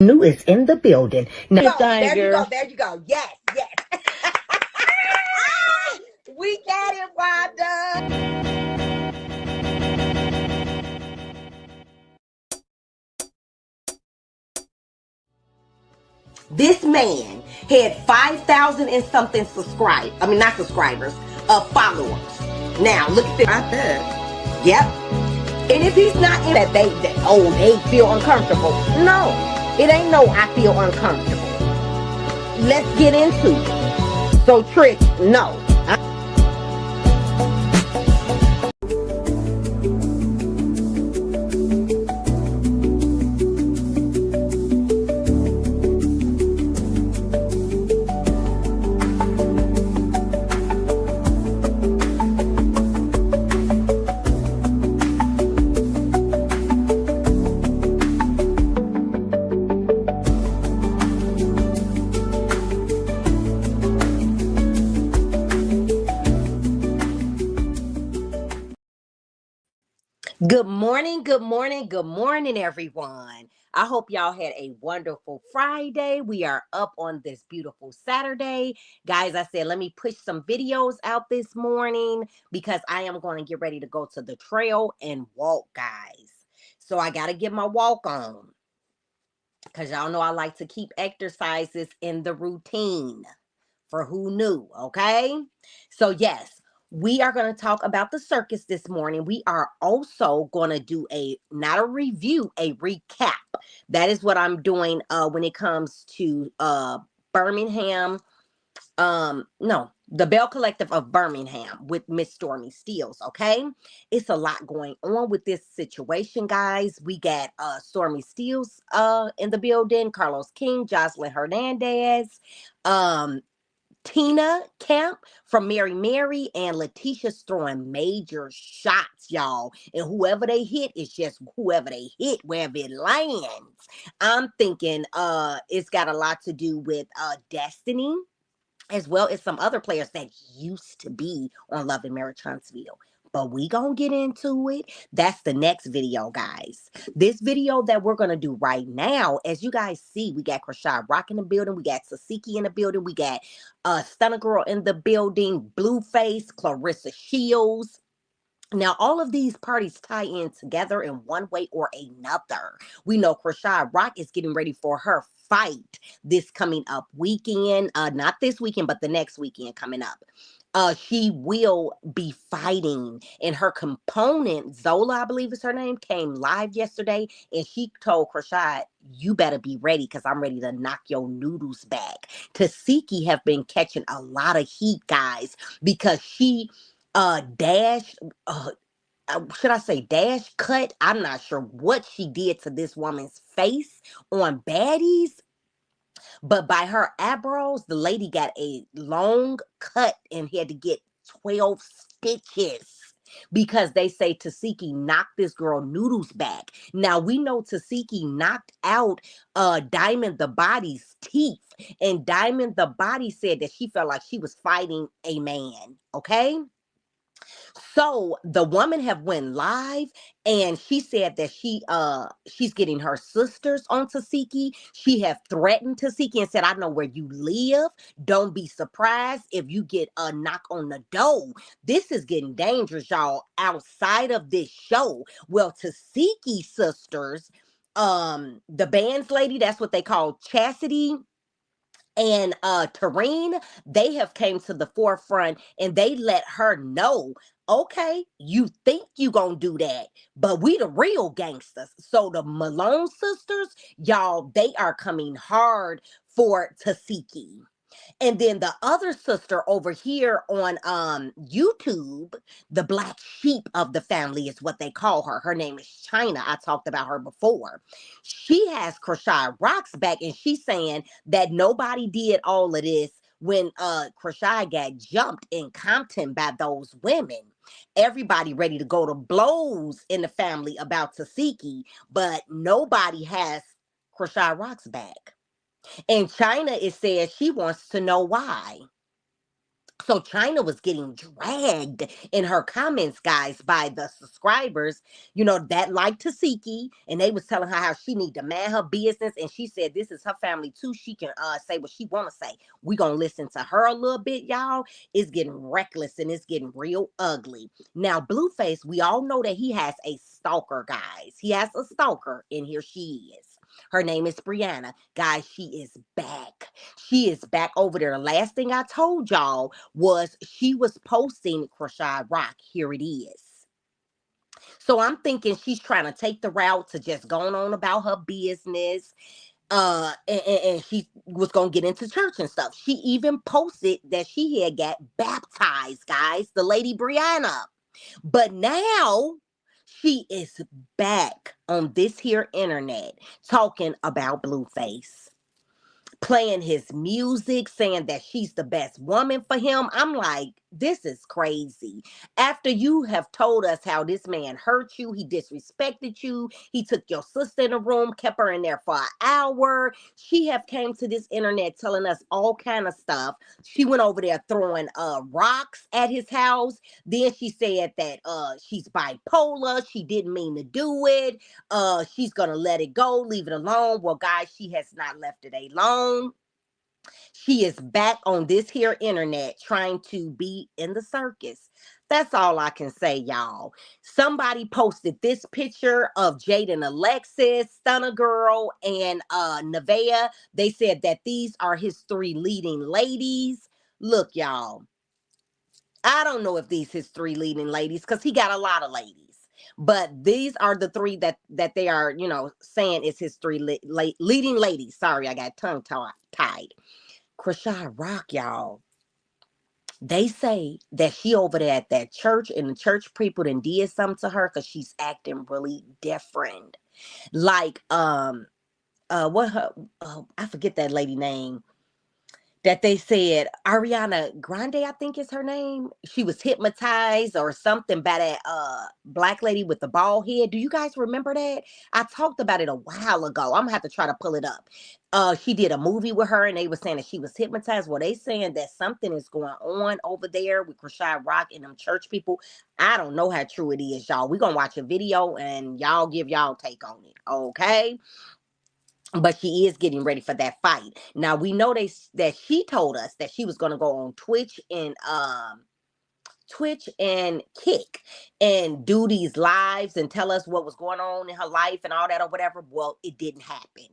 New is in the building. Now, There you go. There you go. Yes, yes. We got it, Wanda. This man had 5,000 and something not subscribers, followers. Now, look at this right there. Yep. And if he's not in that, they feel uncomfortable. No, it ain't no I feel uncomfortable. Let's get into it. So, Trick, no. Good morning, good morning, good morning, everyone. I hope y'all had a wonderful Friday. We are up on this beautiful Saturday. Guys, I said, let me push some videos out this morning because I am going to get ready to go to the trail and walk, guys. So I got to get my walk on because y'all know I like to keep exercises in the routine for who knew, okay? So yes, we are going to talk about the circus this morning. We are also going to do not a review, a recap. That is what I'm doing when it comes to Birmingham. No, the Bell Collective of Birmingham with Miss Stormy Steels, okay? It's a lot going on with this situation, guys. We got Stormy Steels in the building, Carlos King, Jocelyn Hernandez, Tina Camp from Mary, and Letitia's throwing major shots, y'all. And whoever they hit is just whoever they hit, wherever it lands. I'm thinking it's got a lot to do with Destiny, as well as some other players that used to be on Love and Marriage Huntsville. But we gonna get into it. That's the next video, guys. This video that we're gonna do right now, as you guys see, we got Chrisean Rock in the building, we got Tesehki in the building, we got Stunner Girl in the building, Blueface, Clarissa Shields. Now, all of these parties tie in together in one way or another. We know Chrisean Rock is getting ready for her fight this coming up weekend. Not this weekend, but the next weekend coming up. She will be fighting, and her component, Zola, I believe is her name, came live yesterday, and she told Chrisean, you better be ready because I'm ready to knock your noodles back. Tesehki have been catching a lot of heat, guys, because she dash should I say dash cut, I'm not sure what she did to this woman's face on baddies, but by her eyebrows the lady got a long cut and had to get 12 stitches because they say Tesehki knocked this girl noodles back. Now we know Tesehki knocked out Diamond the Body's teeth, and Diamond the Body said that she felt like she was fighting a man, okay? So the woman have went live, and she said that she's getting her sisters on Tesehki. She have threatened Tesehki and said, I know where you live. Don't be surprised if you get a knock on the door. This is getting dangerous, y'all, outside of this show. Well, Tesehki sisters, the band's lady, that's what they call Chastity, and Tareen, they have came to the forefront and they let her know, okay, you think you gonna do that, but we the real gangsters. So the Malone sisters, y'all, they are coming hard for Tesehki. And then the other sister over here on YouTube, the black sheep of the family is what they call her. Her name is China. I talked about her before. She has Chrisean Rock's back, and she's saying that nobody did all of this when Chrisean got jumped in Compton by those women. Everybody ready to go to blows in the family about Tesehki, but nobody has Chrisean Rock's back. And China is saying she wants to know why. So China was getting dragged in her comments, guys, by the subscribers, that like Tesehki, and they was telling her how she need to man her business, and she said this is her family too. She can say what she want to say. We gonna listen to her a little bit, y'all. It's getting reckless and it's getting real ugly. Now, Blueface, we all know that he has a stalker, guys. He has a stalker, and here she is. Her name is Brianna. Guys, she is back. She is back over there. Last thing I told y'all was she was posting Chrisean Rock. Here it is. So I'm thinking she's trying to take the route to just going on about her business. And she was gonna get into church and stuff. She even posted that she had got baptized, guys, the lady Brianna. But now she is back on this here internet talking about Blueface, playing his music, saying that she's the best woman for him. I'm like, this is crazy. After you have told us how this man hurt you, he disrespected you, he took your sister in the room, kept her in there for an hour. She have came to this internet telling us all kind of stuff. She went over there throwing rocks at his house. Then she said that she's bipolar. She didn't mean to do it. She's gonna let it go, leave it alone. Well, guys, she has not left it alone. She is back on this here internet trying to be in the circus. That's all I can say, y'all. Somebody posted this picture of Jade and Alexis, Stunner Girl, and Nevaeh. They said that these are his three leading ladies. Look, y'all, I don't know if these his three leading ladies, because he got a lot of ladies. But these are the three that they are, saying is his three leading ladies. Sorry, I got tongue tied. Chrisean Rock, y'all. They say that she over there at that church, and the church people done did something to her because she's acting really different. Like, what her, I forget that lady name. That they said Ariana Grande, I think is her name. She was hypnotized or something by that black lady with the bald head. Do you guys remember that? I talked about it a while ago. I'm gonna have to try to pull it up. She did a movie with her, and they were saying that she was hypnotized. Well, they saying that something is going on over there with Chrisean Rock and them church people. I don't know how true it is, y'all. We're gonna watch a video and y'all give y'all take on it, okay? But she is getting ready for that fight. Now we know that she told us that she was going to go on Twitch and Kick and do these lives and tell us what was going on in her life and all that or whatever. Well, it didn't happen.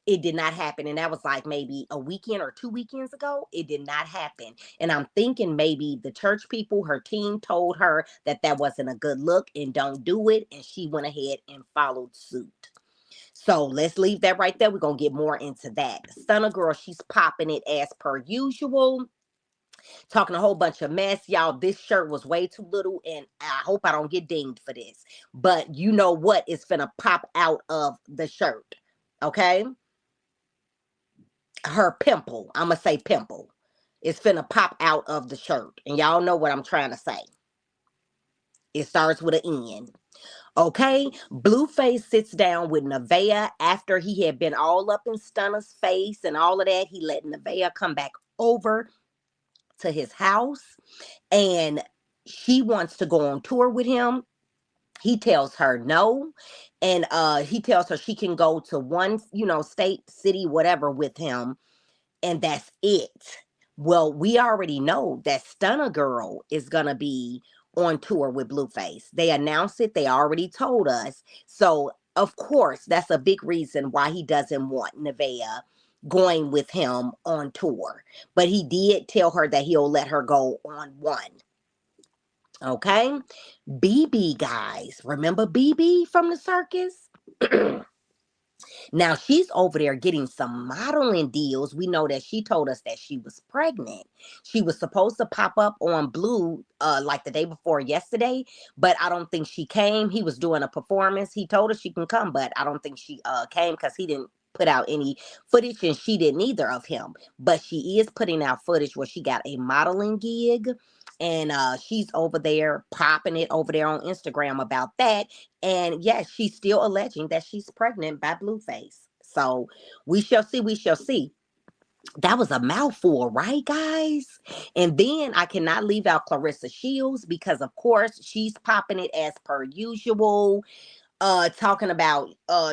It did not happen. And that was like maybe a weekend or 2 weekends ago. It did not happen. And I'm thinking maybe the church people, her team told her that that wasn't a good look and don't do it. And she went ahead and followed suit. So let's leave that right there. We're going to get more into that. Stunner Girl, she's popping it as per usual. Talking a whole bunch of mess. Y'all, this shirt was way too little, and I hope I don't get dinged for this. But you know what is finna pop out of the shirt, okay? Her pimple. I'm going to say pimple. It's finna pop out of the shirt. And y'all know what I'm trying to say. It starts with an N. Okay, Blueface sits down with Nevaeh after he had been all up in Stunner's face and all of that. He let Nevaeh come back over to his house, and she wants to go on tour with him. He tells her no, and he tells her she can go to one, state, city, whatever with him, and that's it. Well, we already know that Stunner Girl is gonna be on tour with Blueface. They announced it. They already told us. So, of course, that's a big reason why he doesn't want Nevaeh going with him on tour. But he did tell her that he'll let her go on one. Okay? BB, guys. Remember BB from the circus? Now she's over there getting some modeling deals. We know that she told us that she was pregnant. She was supposed to pop up on Blue like the day before yesterday, but I don't think she came. He was doing a performance. He told her she can come, but I don't think she came because he didn't put out any footage, and she didn't either of him. But she is putting out footage where she got a modeling gig, and she's over there popping it over there on Instagram about that. And yes, she's still alleging that she's pregnant by Blueface. So we shall see. We shall see. That was a mouthful, right, guys? And then I cannot leave out Clarissa Shields because, of course, she's popping it as per usual. Talking about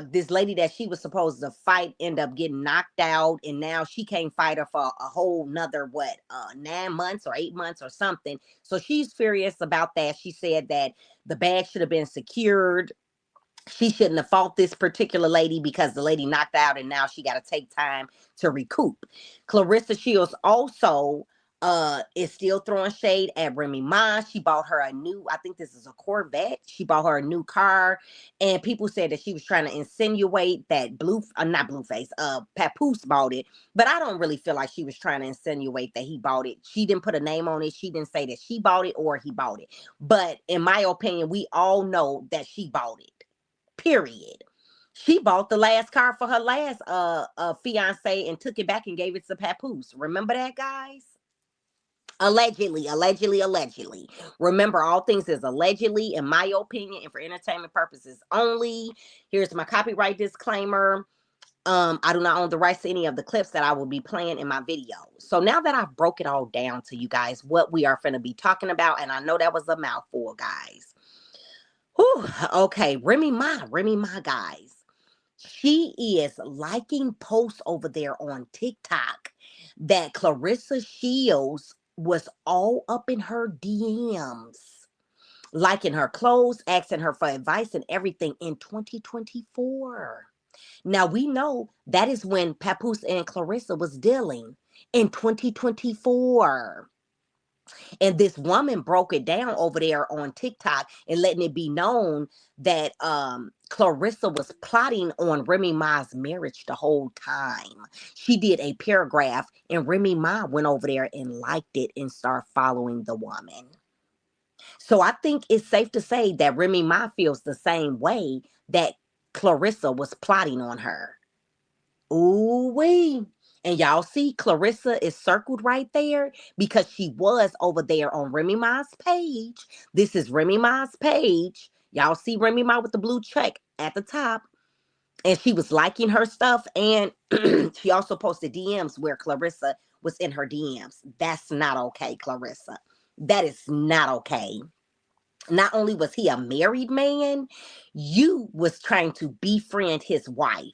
this lady that she was supposed to fight end up getting knocked out, and now she can't fight her for a whole nother 9 months or 8 months or something. So she's furious about that. She said that the bag should have been secured. She shouldn't have fought this particular lady because the lady knocked out and now she got to take time to recoup. Clarissa Shields also is still throwing shade at Remy Ma. She bought her a new, I think this is a Corvette. She bought her a new car, and people said that she was trying to insinuate that not Blueface, Papoose bought it. But I don't really feel like she was trying to insinuate that he bought it. She didn't put a name on it. She didn't say that she bought it or he bought it. But in my opinion, we all know that she bought it. Period. She bought the last car for her last fiance and took it back and gave it to Papoose. Remember that, guys? Allegedly, allegedly, allegedly. Remember, all things is allegedly, in my opinion, and for entertainment purposes only. Here's my copyright disclaimer. I do not own the rights to any of the clips that I will be playing in my video. So now that I've broke it all down to you guys, what we are going to be talking about, and I know that was a mouthful, guys. Whew, okay, Remy Ma, guys. She is liking posts over there on TikTok that Clarissa Shields was all up in her DMs, liking her clothes, asking her for advice and everything in 2024. Now we know that is when Papoose and Clarissa was dealing in 2024. And this woman broke it down over there on TikTok and letting it be known that Clarissa was plotting on Remy Ma's marriage the whole time. She did a paragraph and Remy Ma went over there and liked it and started following the woman. So I think it's safe to say that Remy Ma feels the same way that Clarissa was plotting on her. Ooh wee. And y'all see Clarissa is circled right there because she was over there on Remy Ma's page. This is Remy Ma's page. Y'all see Remy Ma with the blue check at the top. And she was liking her stuff. And she also posted DMs where Clarissa was in her DMs. That's not okay, Clarissa. That is not okay. Not only was he a married man, you was trying to befriend his wife.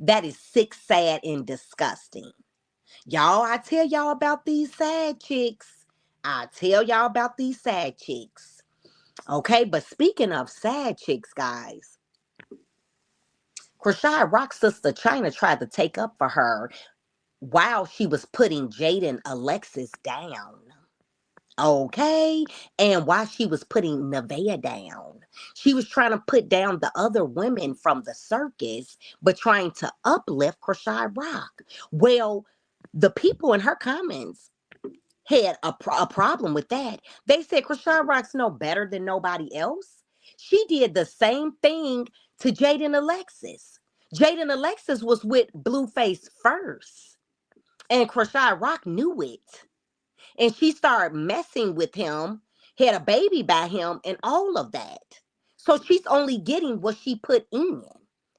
That is sick, sad, and disgusting. Y'all, I tell y'all about these sad chicks. I tell y'all about these sad chicks. Okay, but speaking of sad chicks, guys, Chrisean Rock's sister China tried to take up for her while she was putting Jaden Alexis down. Okay. And while she was putting Nevaeh down, she was trying to put down the other women from the circus, but trying to uplift Chrisean Rock. Well, the people in her comments had a problem with that. They said Chrisean Rock's no better than nobody else. She did the same thing to Jaden Alexis. Jaden Alexis was with Blueface first, and Chrisean Rock knew it. And she started messing with him, had a baby by him, and all of that. So she's only getting what she put in.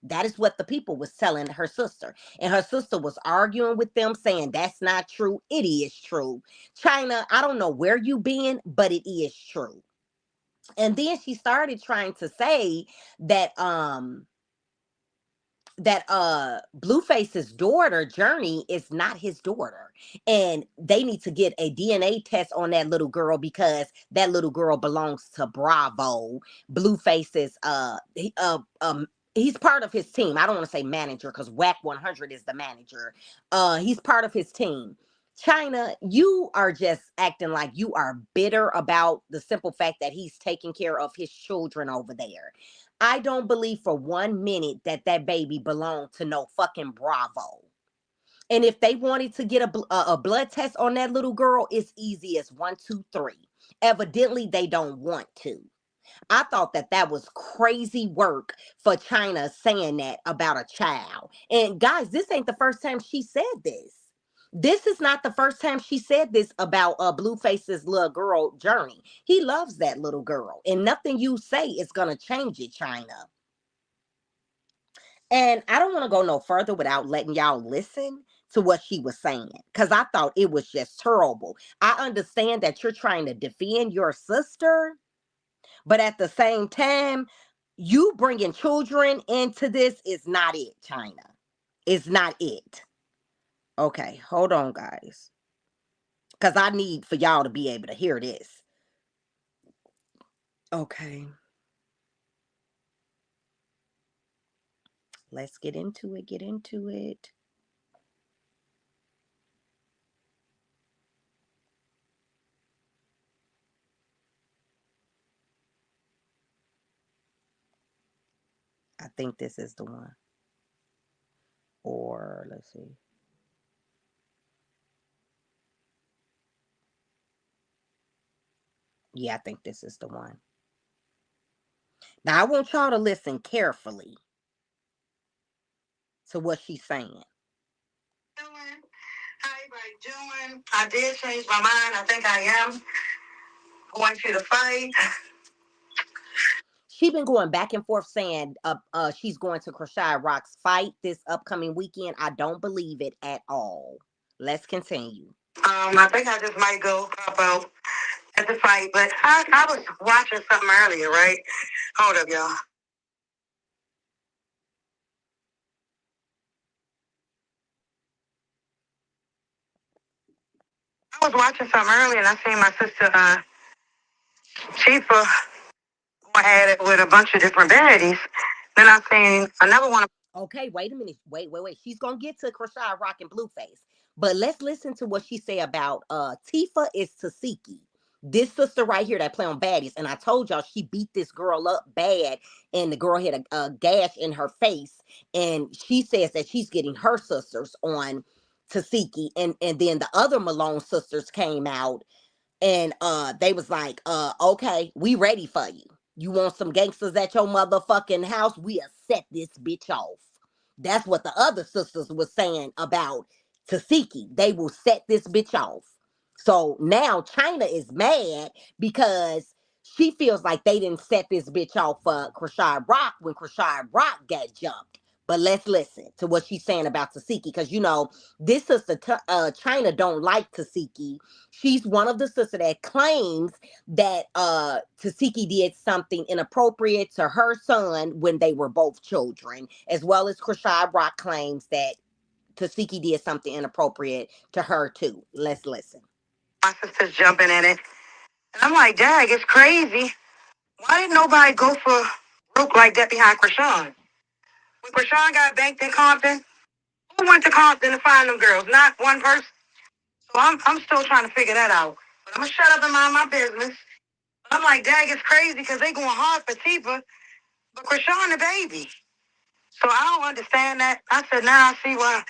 That is what the people was telling her sister. And her sister was arguing with them, saying that's not true. It is true. China, I don't know where you been, but it is true. And then she started trying to say that Blueface's daughter Journey is not his daughter, and they need to get a DNA test on that little girl because that little girl belongs to Bravo. Blueface's he's part of his team. I don't want to say manager because Whack 100 is the manager. He's part of his team. China, you are just acting like you are bitter about the simple fact that he's taking care of his children over there. I don't believe for 1 minute that that baby belonged to no fucking Bravo. And if they wanted to get a blood test on that little girl, it's easy as 1, 2, 3. Evidently, they don't want to. I thought that that was crazy work for China saying that about a child. And guys, this ain't the first time she said this. This is not the first time she said this about Blueface's little girl, Journey. He loves that little girl, and nothing you say is going to change it, China. And I don't want to go no further without letting y'all listen to what she was saying, because I thought it was just terrible. I understand that you're trying to defend your sister, but at the same time, you bringing children into this is not it, China. It's not it. Okay, hold on, guys. Because I need for y'all to be able to hear this. Okay. Let's get into it. Get into it. I think this is the one. Or let's see. Yeah, I think this is the one. Now I want y'all to listen carefully to what she's saying. How everybody doing? I did change my mind. I think I am going to the fight. She been going back and forth saying she's going to Chrisean Rock's fight this upcoming weekend. I don't believe it at all. Let's continue. I think I just might go pop out at the fight, but I was watching something earlier, right? Hold up, y'all. I was watching something earlier and I seen my sister Chifa going at it with a bunch of different baddies. Then I seen another one. Okay, wait a minute. Wait. She's gonna get to Chrisean Rock and Blueface. But let's listen to what she say about Tifa is Tesehki. This sister right here that play on baddies. And I told y'all she beat this girl up bad, and the girl had a gash in her face. And she says that she's getting her sisters on Tesehki. And then the other Malone sisters came out, and they was like, okay, we ready for you. You want some gangsters at your motherfucking house? We'll set this bitch off. That's what the other sisters was saying about Tesehki. They will set this bitch off. So now China is mad because she feels like they didn't set this bitch off for Chrisean Rock when Chrisean Rock got jumped. But let's listen to what she's saying about Tesehki, because you know this sister China don't like Tesehki. She's one of the sisters that claims that Tesehki did something inappropriate to her son when they were both children, as well as Chrisean Rock claims that Tesehki did something inappropriate to her too. Let's listen. My sister's jumping in it. And I'm like, Dad, it's crazy. Why didn't nobody go for broke like that behind Chrisean? When Chrisean got banked in Compton, who went to Compton to find them girls? Not one person. So I'm still trying to figure that out. But I'm going to shut up and mind my business. But I'm like, Dad, it's crazy because they going hard for Tifa, but Chrisean the baby. So I don't understand that. I said, now I see why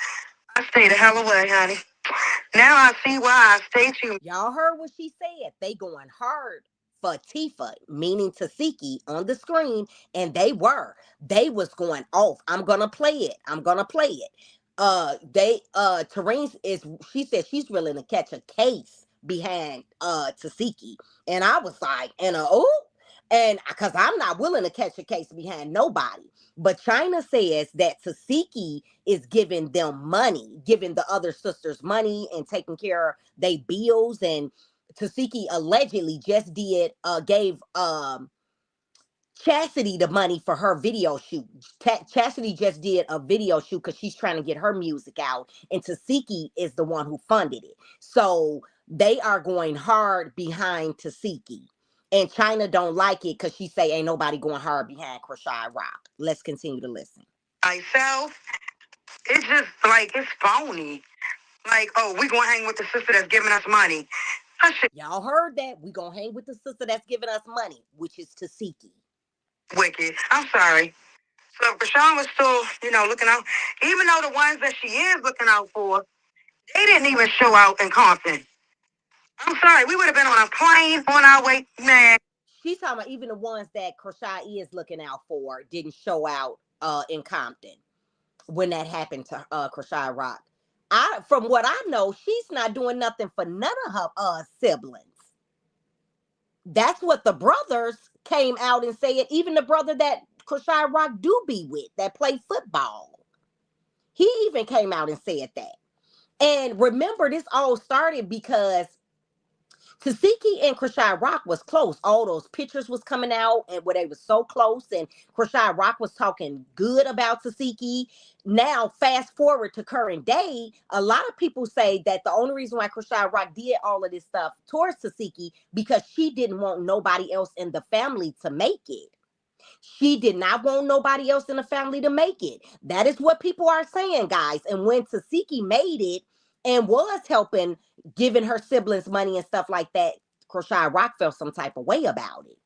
I stay the hell away, honey. Now I see why I stay tuned. Y'all heard what she said. They going hard for Tifa, meaning Tesehki, on the screen, and they were. They was going off. I'm gonna play it. Terese is, she said she's willing to catch a case behind Tesehki. And I was like, and because I'm not willing to catch a case behind nobody. But China says that Tesehki is giving them money, giving the other sisters money and taking care of their bills. And Tesehki allegedly just gave Chastity the money for her video shoot. Chastity just did a video shoot because she's trying to get her music out, and Tesehki is the one who funded it. So they are going hard behind Tesehki. And China don't like it because she say ain't nobody going hard behind Chrisean Rock. Let's continue to listen. Myself, it's just like, it's phony. Like, oh, we gonna hang with the sister that's giving us money. Y'all heard that? We gonna hang with the sister that's giving us money, which is Tesehki. Wicked. I'm sorry. So if Chrisean was still, looking out, even though the ones that she is looking out for, they didn't even show out in Compton. I'm sorry, we would have been on a plane on our way, man. She's talking about even the ones that Chrisean is looking out for didn't show out in Compton when that happened to Chrisean Rock. From what I know, she's not doing nothing for none of her siblings. That's what the brothers came out and said. Even the brother that Chrisean Rock do be with that play football. He even came out and said that. And remember, this all started because Tesehki and Chrisean Rock was close. All those pictures was coming out and where they was so close, and Chrisean Rock was talking good about Tesehki. Now, fast forward to current day, a lot of people say that the only reason why Chrisean Rock did all of this stuff towards Tesehki because she didn't want nobody else in the family to make it. She did not want nobody else in the family to make it. That is what people are saying, guys. And when Tesehki made it and was helping, giving her siblings money and stuff like that, Chrisean Rock felt some type of way about it.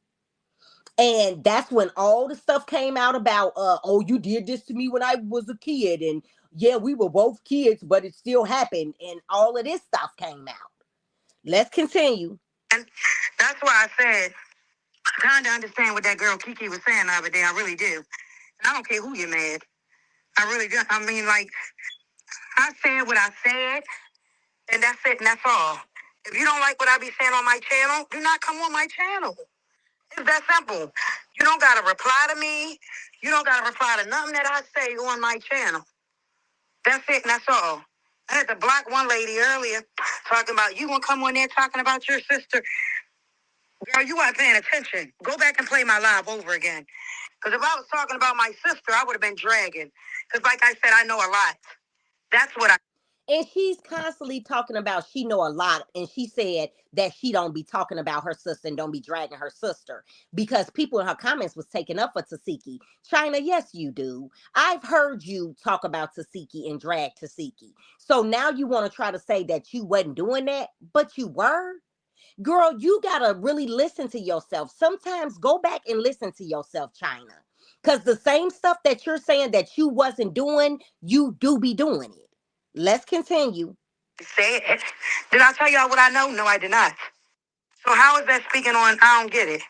And that's when all the stuff came out about, oh, you did this to me when I was a kid. And yeah, we were both kids, but it still happened. And all of this stuff came out. Let's continue. And that's why I said, I kind of understand what that girl Kiki was saying the other day. I really do. And I don't care who you're mad. I really do. I mean, like, I said what I said, and that's it, and that's all. If you don't like what I be saying on my channel, do not come on my channel. It's that simple. You don't got to reply to me. You don't got to reply to nothing that I say on my channel. That's it, and that's all. I had to block one lady earlier talking about, you going to come on there talking about your sister. Girl, you weren't paying attention. Go back and play my live over again. Because if I was talking about my sister, I would have been dragging. Because like I said, I know a lot. That's what I... And she's constantly talking about she know a lot. And she said that she don't be talking about her sister and don't be dragging her sister. Because people in her comments was taking up for Tesehki. China, yes, you do. I've heard you talk about Tesehki and drag Tesehki. So now you want to try to say that you wasn't doing that, but you were? Girl, you got to really listen to yourself. Sometimes go back and listen to yourself, China. Because the same stuff that you're saying that you wasn't doing, you do be doing it. Let's continue. Say it. Did I tell y'all what I know? No, I did not. So how is that speaking on? I don't get it.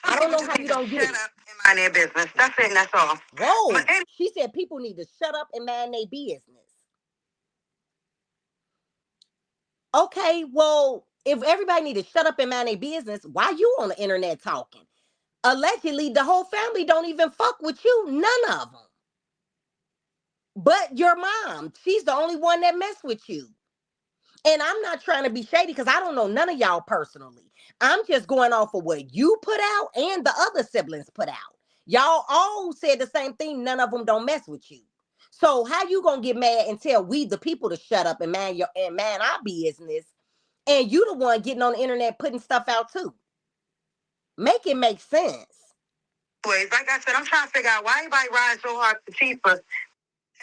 I don't know how you don't get it. Shut up and mind their business. That's it, and that's all. Whoa. She said people need to shut up and mind their business. Okay, well, if everybody need to shut up and mind their business, why you on the internet talking? Allegedly, the whole family don't even fuck with you. None of them. But your mom, she's the only one that mess with you. And I'm not trying to be shady because I don't know none of y'all personally. I'm just going off of what you put out and the other siblings put out. Y'all all said the same thing. None of them don't mess with you. So how you gonna get mad and tell we the people to shut up and man our business, and you the one getting on the internet putting stuff out too? Make it make sense. Anyways, like I said, I'm trying to figure out why everybody riding so hard for Tifa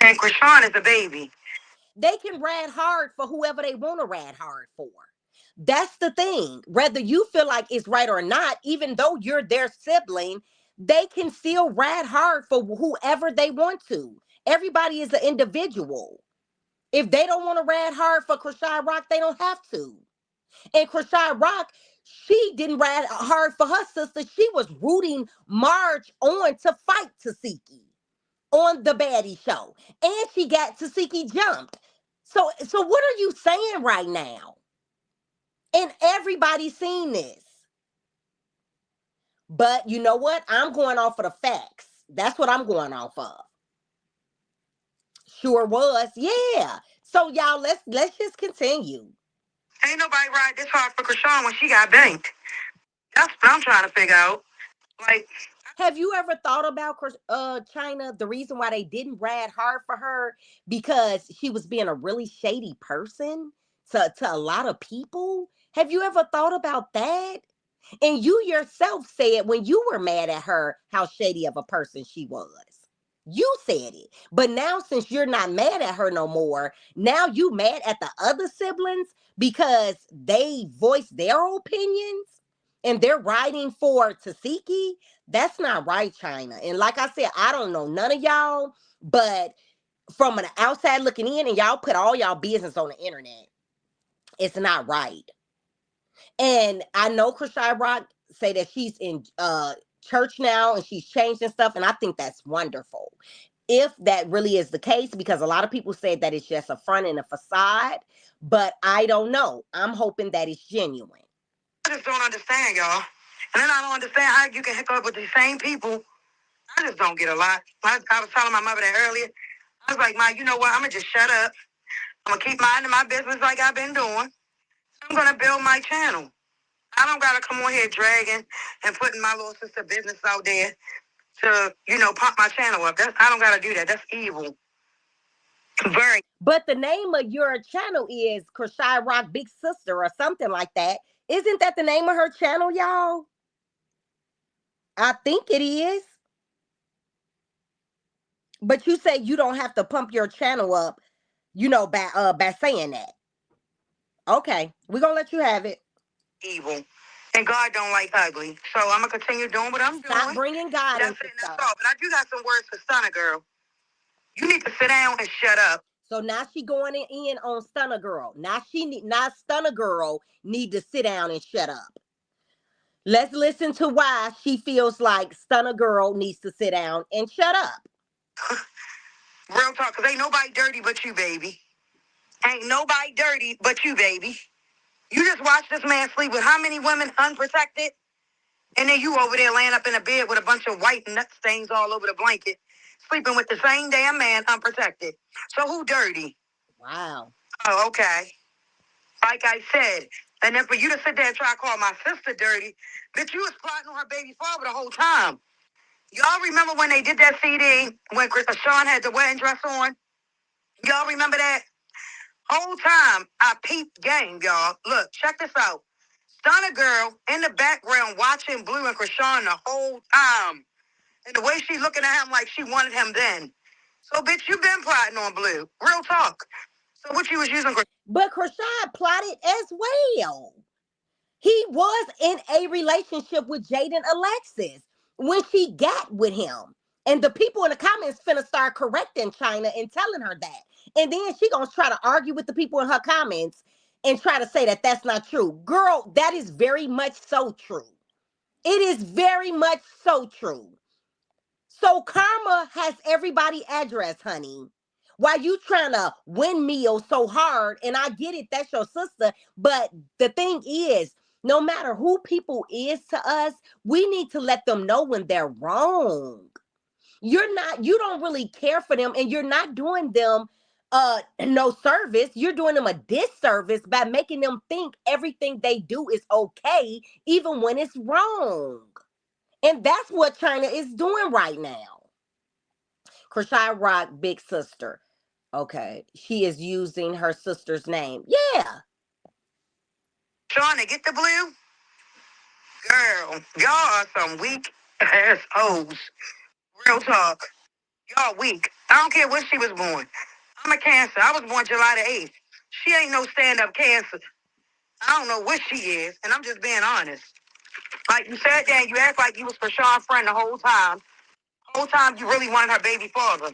and Chrisean is a baby. They can ride hard for whoever they want to ride hard for. That's the thing. Whether you feel like it's right or not, even though you're their sibling, they can still ride hard for whoever they want to. Everybody is an individual. If they don't want to ride hard for Chrisean Rock, they don't have to. And Chrisean Rock, she didn't ride hard for her sister. She was rooting Marge on to fight Tesehki on the baddie show. And she got Tesehki jumped. So what are you saying right now? And everybody's seen this. But you know what? I'm going off of the facts. That's what I'm going off of. Sure was. Yeah. So y'all, let's just continue. Ain't nobody ride this hard for Chrisean when she got banked. That's what I'm trying to figure out. Like, have you ever thought about China, the reason why they didn't ride hard for her? Because she was being a really shady person to a lot of people. Have you ever thought about that? And you yourself said when you were mad at her how shady of a person she was. You said it. But now since you're not mad at her no more, now you mad at the other siblings because they voiced their opinions and they're riding for Tesehki. That's not right, China. And like I said, I don't know none of y'all, but from an outside looking in, and y'all put all y'all business on the internet, it's not right. And I know Chrisean Rock say that she's in church now and she's changed and stuff, and I think that's wonderful. If that really is the case, because a lot of people said that it's just a front and a facade, but I don't know. I'm hoping that it's genuine. I just don't understand, y'all. And then I don't understand how you can hook up with the same people I just don't get a lot. I was telling my mother that earlier. I was like, Ma, you know what? I'm going to just shut up. I'm going to keep minding my business like I've been doing. I'm going to build my channel. I don't got to come on here dragging and putting my little sister business out there to, pump my channel up. I don't got to do that. That's evil. Very. But the name of your channel is Chrisean Rock Big Sister or something like that. Isn't that the name of her channel, y'all? I think it is. But you say you don't have to pump your channel up, by saying that. Okay, we're gonna let you have it. Evil. And God don't like ugly. So I'm going to continue doing what I'm doing. Stop bringing God into That's stuff. all. But I do got some words for Stunner Girl. You need to sit down and shut up. So now she going in on Stunner Girl. Now Stunner Girl need to sit down and shut up. Let's listen to why she feels like Stunner Girl needs to sit down and shut up. Real talk, because ain't nobody dirty but you, baby. Ain't nobody dirty but you, baby. You just watched this man sleep with how many women unprotected? And then you over there laying up in a bed with a bunch of white nut stains all over the blanket, sleeping with the same damn man unprotected. So who dirty? Wow. Oh, okay. Like I said, and then for you to sit there and try to call my sister dirty, bitch, you was plotting on her baby father the whole time. Y'all remember when they did that CD when Sean had the wedding dress on? Y'all remember that? Whole time I peeped game, y'all. Look, check this out. Stunner Girl in the background watching Blue and Chrisean the whole time. And the way she looking at him like she wanted him then. So, bitch, you been plotting on Blue. Real talk. So what you was using? But Chrisean plotted as well. He was in a relationship with Jaden Alexis when she got with him. And the people in the comments finna start correcting China and telling her that. And then she gonna try to argue with the people in her comments and try to say that that's not true. Girl, that is very much so true. It is very much so true. So Karma has everybody address, honey. Why you trying to windmill so hard? And I get it, that's your sister. But the thing is, no matter who people is to us, we need to let them know when they're wrong. You don't really care for them, and you're not doing them no service. You're doing them a disservice by making them think everything they do is okay, even when it's wrong. And that's what China is doing right now. Chrisean Rock, Big Sister. Okay. She is using her sister's name. Yeah. Trying to get the Blue? Girl, y'all are some weak ass hoes. Real talk. Y'all weak. I don't care when she was born. I'm a Cancer. I was born July the 8th. She ain't no stand-up Cancer. I don't know what she is, and I'm just being honest. Like you said, Dan, you act like you was Chrisean's friend the whole time. The whole time you really wanted her baby father.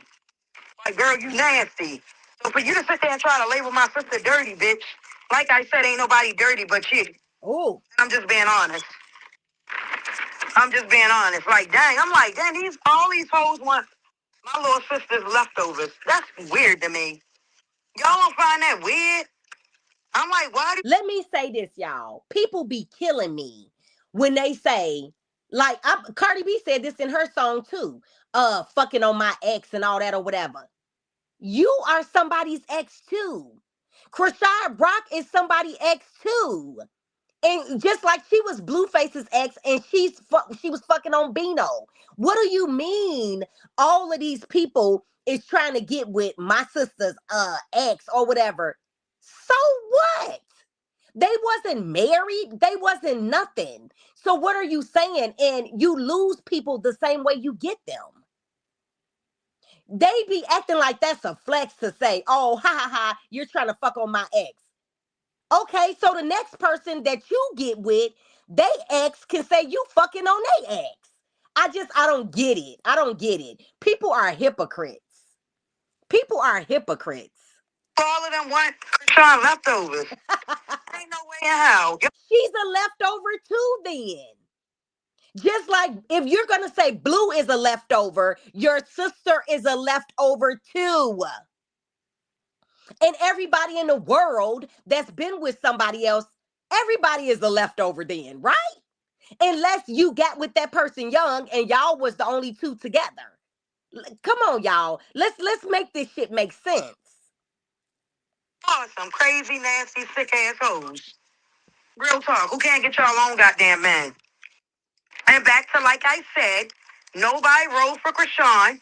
Like, girl, you nasty. So for you to sit there and try to label my sister dirty, bitch, like I said, ain't nobody dirty but you. Oh. I'm just being honest. I'm just being honest. Like, dang, I'm like, dang, all these hoes want my little sister's leftovers. That's weird to me. Y'all don't find that weird? I'm like, why? Let me say this, y'all. People be killing me when they say, like, Cardi B said this in her song too. Fucking on my ex and all that or whatever. You are somebody's ex too. Chrisean Rock is somebody's ex too. And just like she was Blueface's ex and she was fucking on Bino. What do you mean all of these people is trying to get with my sister's ex or whatever? So what? They wasn't married. They wasn't nothing. So what are you saying? And you lose people the same way you get them. They be acting like that's a flex to say, oh, ha ha ha, you're trying to fuck on my ex. Okay, so the next person that you get with, they ex can say you fucking on they ex. I don't get it. I don't get it. People are hypocrites. People are hypocrites. All of them want Chrisean leftovers. Ain't no way in hell. She's a leftover too then. Just like if you're going to say Blue is a leftover, your sister is a leftover too. And everybody in the world that's been with somebody else, everybody is a leftover then, right? Unless you got with that person young and y'all was the only two together. Come on, y'all. Let's make this shit make sense. Oh, some crazy, nasty, sick ass hoes. Real talk. Who can't get y'all own goddamn man? And back to like I said, nobody rode for Chrisean.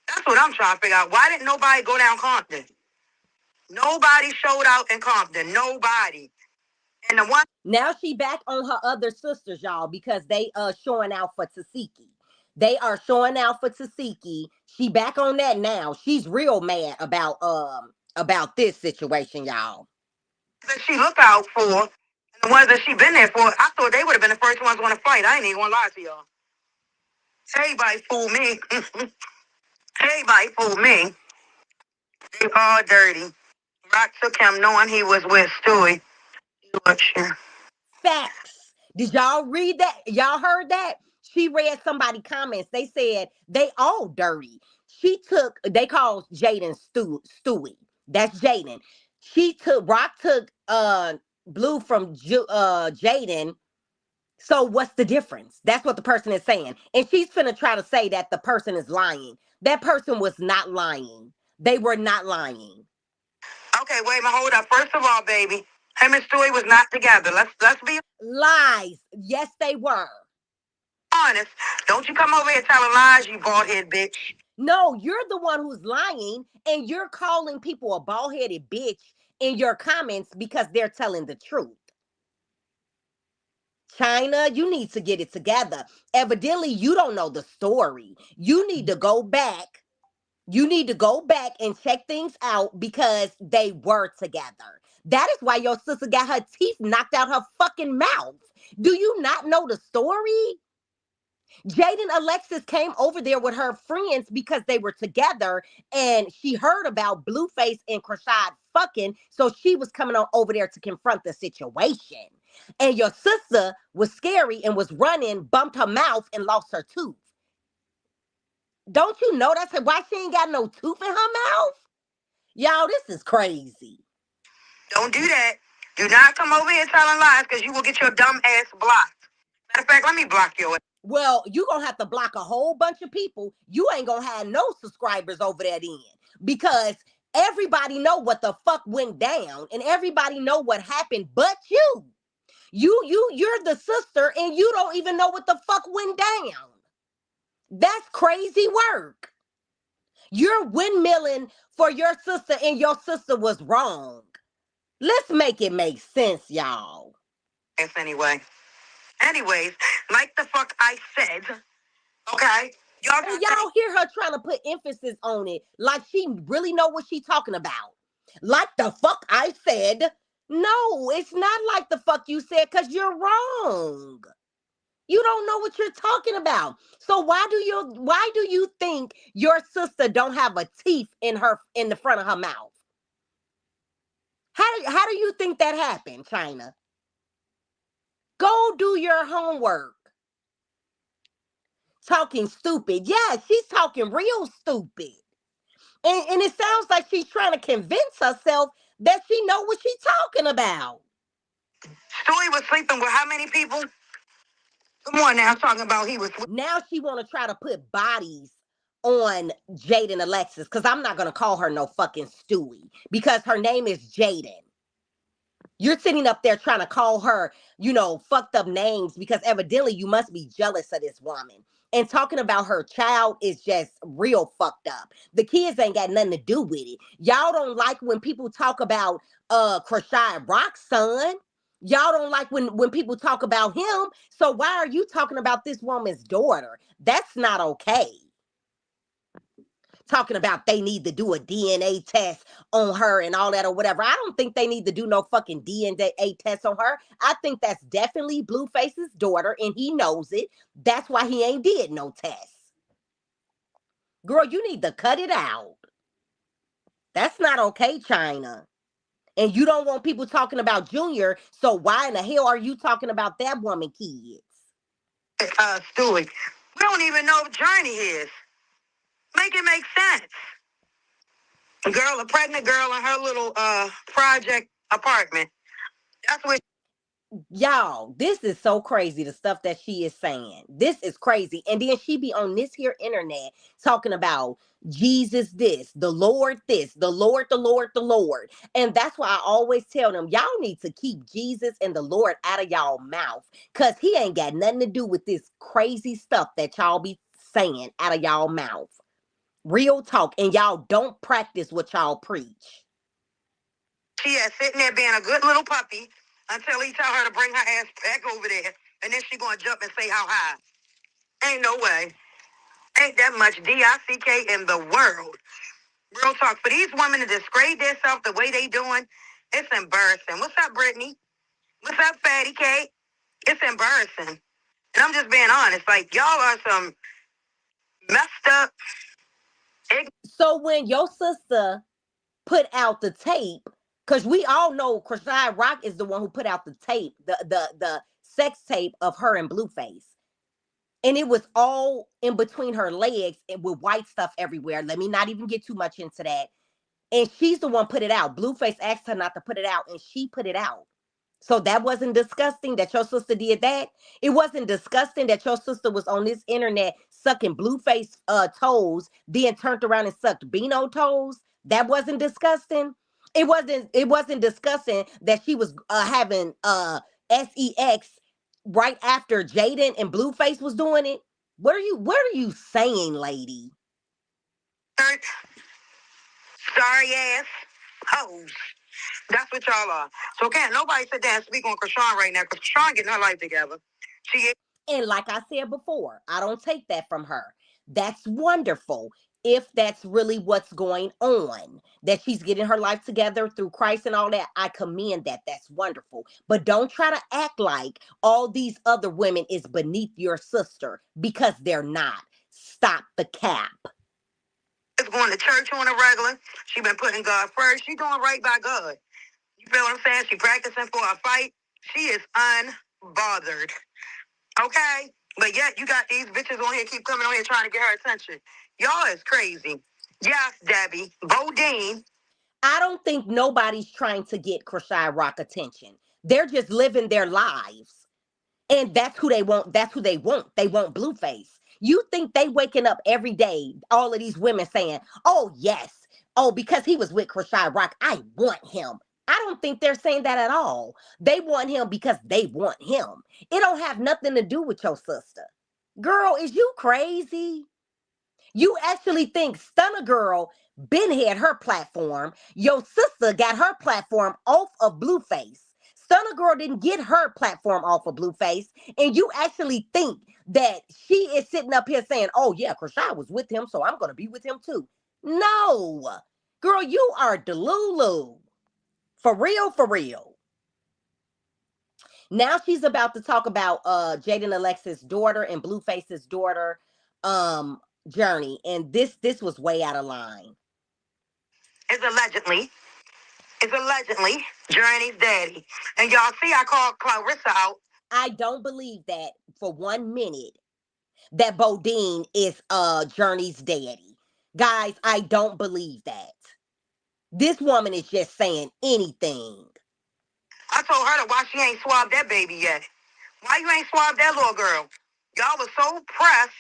That's what I'm trying to figure out. Why didn't nobody go down Compton? Nobody showed out in Compton. Nobody. And the one Now she back on her other sisters, y'all, because they showing out for Tesehki. They are showing out for Tesehki. She back on that now. She's real mad about this situation, y'all. that she look out for, and the ones that she been there for, I thought they would have been the first ones going to fight. I ain't even gonna lie to y'all. Everybody fooled me. Everybody fooled me. They all dirty. Rock took him knowing he was with Stewie. Facts. Did y'all read that? Y'all heard that? She read somebody comments. They said they all dirty. They called Jaden Stewie. That's Jaden. Rock took Blue from Jaden. So what's the difference? That's what the person is saying. And she's finna try to say that the person is lying. That person was not lying. They were not lying. Okay, wait a minute, hold up. First of all, baby, him and Stewie was not together. Let's be Lies. Yes, they were. honest. Don't you come over here telling lies, you bald head bitch. No, you're the one who's lying, and you're calling people a bald-headed bitch in your comments because they're telling the truth. China, you need to get it together. Evidently, you don't know the story. You need to go back. You need to go back and check things out because they were together. That is why your sister got her teeth knocked out her fucking mouth. Do you not know the story? Jaden Alexis came over there with her friends because they were together and she heard about Blueface and Chrisean fucking. So she was coming on over there to confront the situation. And your sister was scary and was running, bumped her mouth, and lost her tooth. Don't you know that's why she ain't got no tooth in her mouth? Y'all, this is crazy. Don't do that. Do not come over here telling lies because you will get your dumb ass blocked. Matter of fact, let me block you. Well, you gonna have to block a whole bunch of people. You ain't gonna have no subscribers over that end because everybody know what the fuck went down and everybody know what happened but you. You're the sister and you don't even know what the fuck went down. That's crazy work. You're windmilling for your sister and your sister was wrong. Let's make it make sense, y'all. Yes, anyway. Anyways, like the fuck I said, okay? And y'all hear her trying to put emphasis on it like she really know what she talking about. Like the fuck I said. No, it's not like the fuck you said because you're wrong. You don't know what you're talking about. So why do you think your sister don't have a teeth in the front of her mouth? How do you think that happened, China? Go do your homework. Talking stupid. Yeah, she's talking real stupid. And it sounds like she's trying to convince herself that she know what she's talking about. Stewie was sleeping with how many people? Come on now, I'm talking about he was. Now she want to try to put bodies on Jaden Alexis because I'm not going to call her no fucking Stewie because her name is Jaden. You're sitting up there trying to call her, fucked up names because evidently you must be jealous of this woman. And talking about her child is just real fucked up. The kids ain't got nothing to do with it. Y'all don't like when people talk about Chrisean Rock's son. Y'all don't like when people talk about him. So why are you talking about this woman's daughter? That's not okay. Talking about they need to do a DNA test on her and all that or whatever. I don't think they need to do no fucking DNA test on her. I think that's definitely Blueface's daughter and he knows it. That's why he ain't did no test. Girl, you need to cut it out. That's not okay, China. And you don't want people talking about Junior, so why in the hell are you talking about that woman kids? Stewie, we don't even know if Journey is. Make it make sense. A pregnant girl in her little project apartment. That's what. Y'all, this is so crazy, the stuff that she is saying. This is crazy. And then she be on this here internet talking about Jesus this, the Lord this, the Lord, the Lord, the Lord. And that's why I always tell them, y'all need to keep Jesus and the Lord out of y'all mouth. Because he ain't got nothing to do with this crazy stuff that y'all be saying out of y'all mouth. Real talk. And y'all don't practice what y'all preach. She is sitting there being a good little puppy until he tell her to bring her ass back over there. And then she gonna jump and say how high. Ain't no way. Ain't that much D-I-C-K in the world. Real talk. For these women to disgrade themselves the way they doing, it's embarrassing. What's up, Brittany? What's up, Fatty Kate? It's embarrassing. And I'm just being honest. Like, y'all are some messed up. So when your sister put out the tape, because we all know Chrisean Rock is the one who put out the tape, the sex tape of her and Blueface. And it was all in between her legs and with white stuff everywhere. Let me not even get too much into that. And she's the one put it out. Blueface asked her not to put it out, and she put it out. So that wasn't disgusting that your sister did that. It wasn't disgusting that your sister was on this internet sucking Blueface toes, then turned around and sucked Beano toes. That wasn't disgusting. It wasn't disgusting that she was having sex right after Jaden and Blueface was doing it. What are you saying, lady? Sorry ass hoes. That's what y'all are. So can't nobody sit there and speak on Chrisean right now because Chrisean getting her life together. She And like I said before, I don't take that from her. That's wonderful. If that's really what's going on, that she's getting her life together through Christ and all that, I commend that. That's wonderful. But don't try to act like all these other women is beneath your sister, because they're not. Stop the cap. is going to church on a regular. She been putting God first. She doing right by God. You feel what I'm saying? She practicing for a fight. She is unbothered. Okay? But yet you got these bitches on here keep coming on here trying to get her attention. Y'all is crazy. Yes, Debbie. Bodine. I don't think nobody's trying to get Chrisean Rock attention. They're just living their lives. And that's who they want. That's who they want. They want Blueface. You think they waking up every day, all of these women saying, oh, yes. Oh, because he was with Chrisean Rock, I want him. I don't think they're saying that at all. They want him because they want him. It don't have nothing to do with your sister. Girl, is you crazy? You actually think Stunner Girl been had her platform. Your sister got her platform off of Blueface. Stunner Girl didn't get her platform off of Blueface. And you actually think that she is sitting up here saying, oh yeah, Chrisean was with him, so I'm going to be with him too. No. Girl, you are Delulu. For real, for real. Now she's about to talk about Jaden Alexis' daughter and Blueface's daughter journey. And this was way out of line. It's allegedly Journey's daddy. And y'all see I called Clarissa out. I don't believe that for 1 minute that Bodine is Journey's daddy. Guys, I don't believe that. This woman is just saying anything. I told her to why she ain't swabbed that baby yet. Why you ain't swabbed that little girl? Y'all was so pressed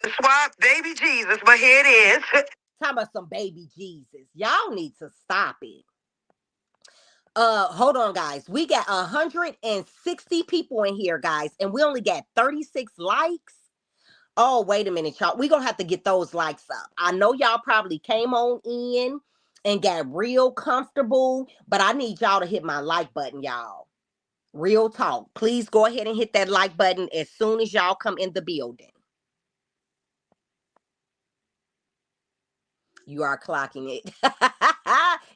to swab baby Jesus, but here it is. Talking about some baby Jesus. Y'all need to stop it. Hold on, guys. We got 160 people in here, guys, and we only got 36 likes. Oh, wait a minute, y'all. We're gonna have to get those likes up. I know y'all probably came on in and got real comfortable, but I need y'all to hit my like button, y'all. Real talk. Please go ahead and hit that like button as soon as y'all come in the building. You are clocking it.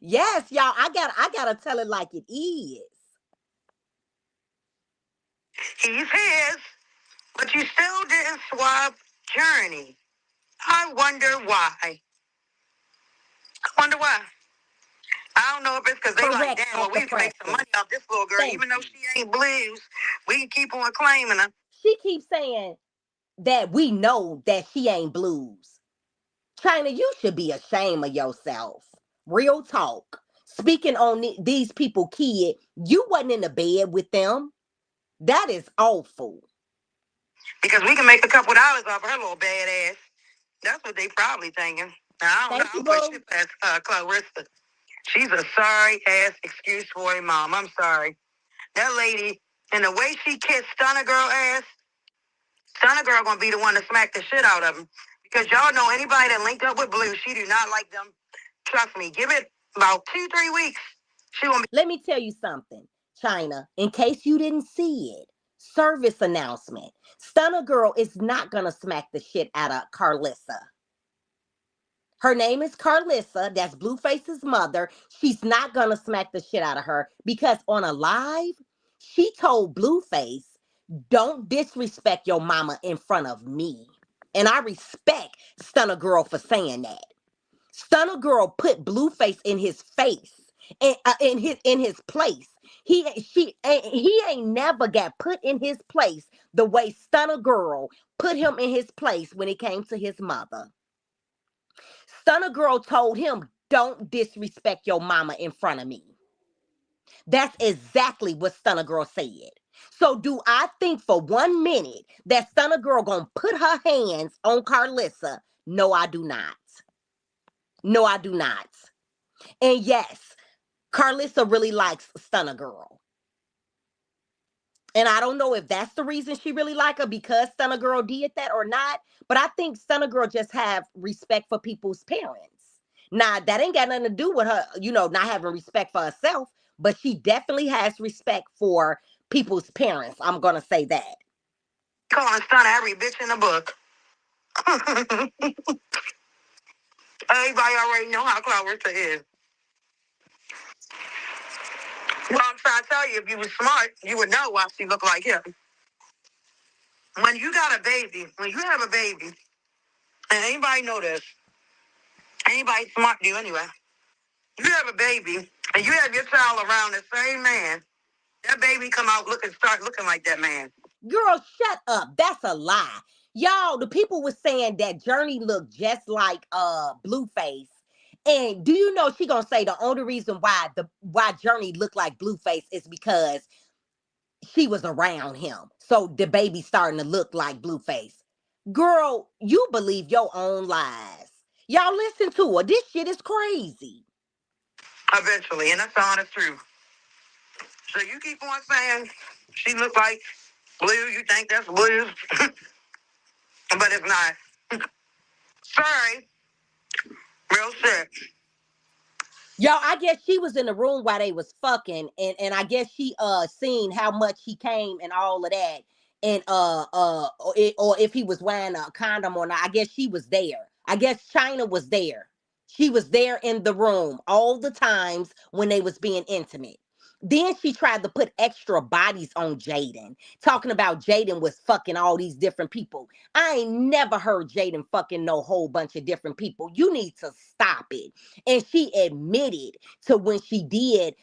Yes, y'all. I gotta tell it like it is. He's his, but you still didn't swab Journey. I wonder why. I don't know if it's because they like, Correct. damn, well, At we the can make some press. money off this little girl, Thank even though you. she ain't blues. We can keep on claiming her. She keeps saying that we know that she ain't blues. China, you should be ashamed of yourself. Real talk. Speaking on these people, kid, you wasn't in the bed with them. That is awful. Because we can make a couple dollars off her little bad ass. That's what they probably thinking. I don't know. Thank you, But boo. shit past Clarissa. She's a sorry ass excuse for a mom. I'm sorry. That lady, and the way she kissed Stunner Girl ass, Stunner Girl gonna be the one to smack the shit out of him. Because y'all know anybody that linked up with Blue, she do not like them. Trust me. Give it about 2-3 weeks. She gonna be. Let me tell you something, China, in case you didn't see it. Service announcement. Stunner Girl is not gonna smack the shit out of Clarissa. Her name is Clarissa. That's Blueface's mother. She's not gonna smack the shit out of her because on a live, she told Blueface, don't disrespect your mama in front of me. And I respect Stunner Girl for saying that. Stunner Girl put Blueface in his face and in his place. He ain't never got put in his place the way Stunner Girl put him in his place when it came to his mother. Stunner Girl told him, don't disrespect your mama in front of me. That's exactly what Stunner Girl said. So do I think for 1 minute that Stunner Girl gonna put her hands on Clarissa? No, I do not. No, I do not. And yes, Clarissa really likes Stunner Girl. And I don't know if that's the reason she really like her because Stunner Girl did that or not. But I think Stunner Girl just have respect for people's parents. Now, that ain't got nothing to do with her, not having respect for herself. But she definitely has respect for people's parents. I'm going to say that. Calling Stunner every bitch in the book. Everybody already know how Clarissa is. Well, I'm trying to tell you, if you was smart, you would know why she looked like him. When you got a baby, when you have a baby, and anybody know this, anybody smart do anyway. You have a baby, and you have your child around the same man. That baby come out start looking like that man. Girl, shut up. That's a lie. Y'all, the people were saying that Journey looked just like Blueface. And do you know she gonna say the only reason why Journey looked like Blueface is because she was around him. So the baby starting to look like Blueface. Girl, you believe your own lies. Y'all listen to her. This shit is crazy. Eventually, and that's the honest truth. So you keep on saying she look like Blue, you think that's Blue, but it's not. Sorry. Real shit. Y'all, I guess she was in the room while they was fucking, and I guess she seen how much he came and all of that, and or if he was wearing a condom or not. I guess she was there. I guess China was there. She was there in the room all the times when they was being intimate. Then she tried to put extra bodies on Jaden, talking about Jaden was fucking all these different people. I ain't never heard Jaden fucking no whole bunch of different people. You need to stop it. And she admitted to when she did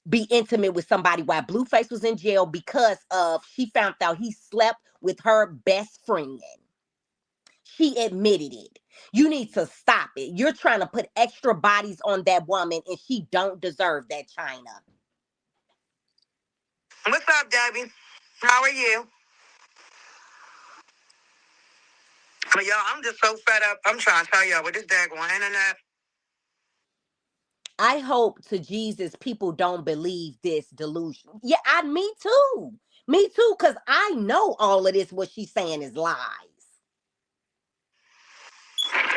be intimate with somebody while Blueface was in jail because of she found out he slept with her best friend. She admitted it. You need to stop it. You're trying to put extra bodies on that woman and she don't deserve that, China. What's up, Debbie? How are you? But y'all, I'm just so fed up. I'm trying to tell y'all with this daggone internet. I hope to Jesus people don't believe this delusion. Yeah, me too. Me too, because I know all of this, what she's saying is lies.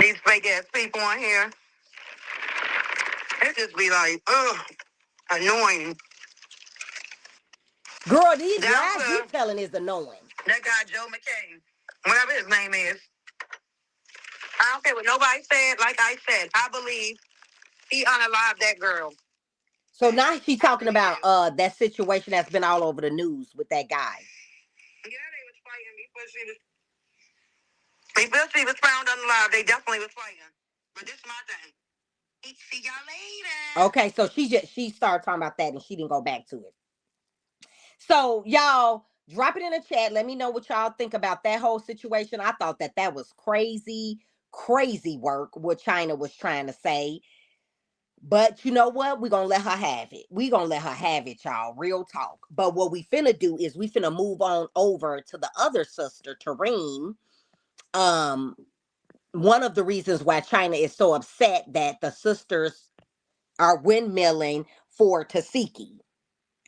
These fake ass people on here. It just be like, ugh, annoying. Girl, these Down lies to you telling is annoying. that guy Joe McCain, whatever his name is. I don't care what nobody said. Like I said, I believe he unalived that girl. So now she's talking about that situation that's been all over the news with that guy. Yeah, they was fighting before she was found unalive. They definitely was fighting. But this is my thing. See y'all later. Okay, so she started talking about that and she didn't go back to it. So y'all drop it in the chat. Let me know what y'all think about that whole situation. I thought that was crazy work what China was trying to say. But you know what? We're gonna let her have it. We're gonna let her have it, y'all. Real talk. But what we finna do is we finna move on over to the other sister, Tareen. Um, one of the reasons why China is so upset that the sisters are windmilling for Tesehki.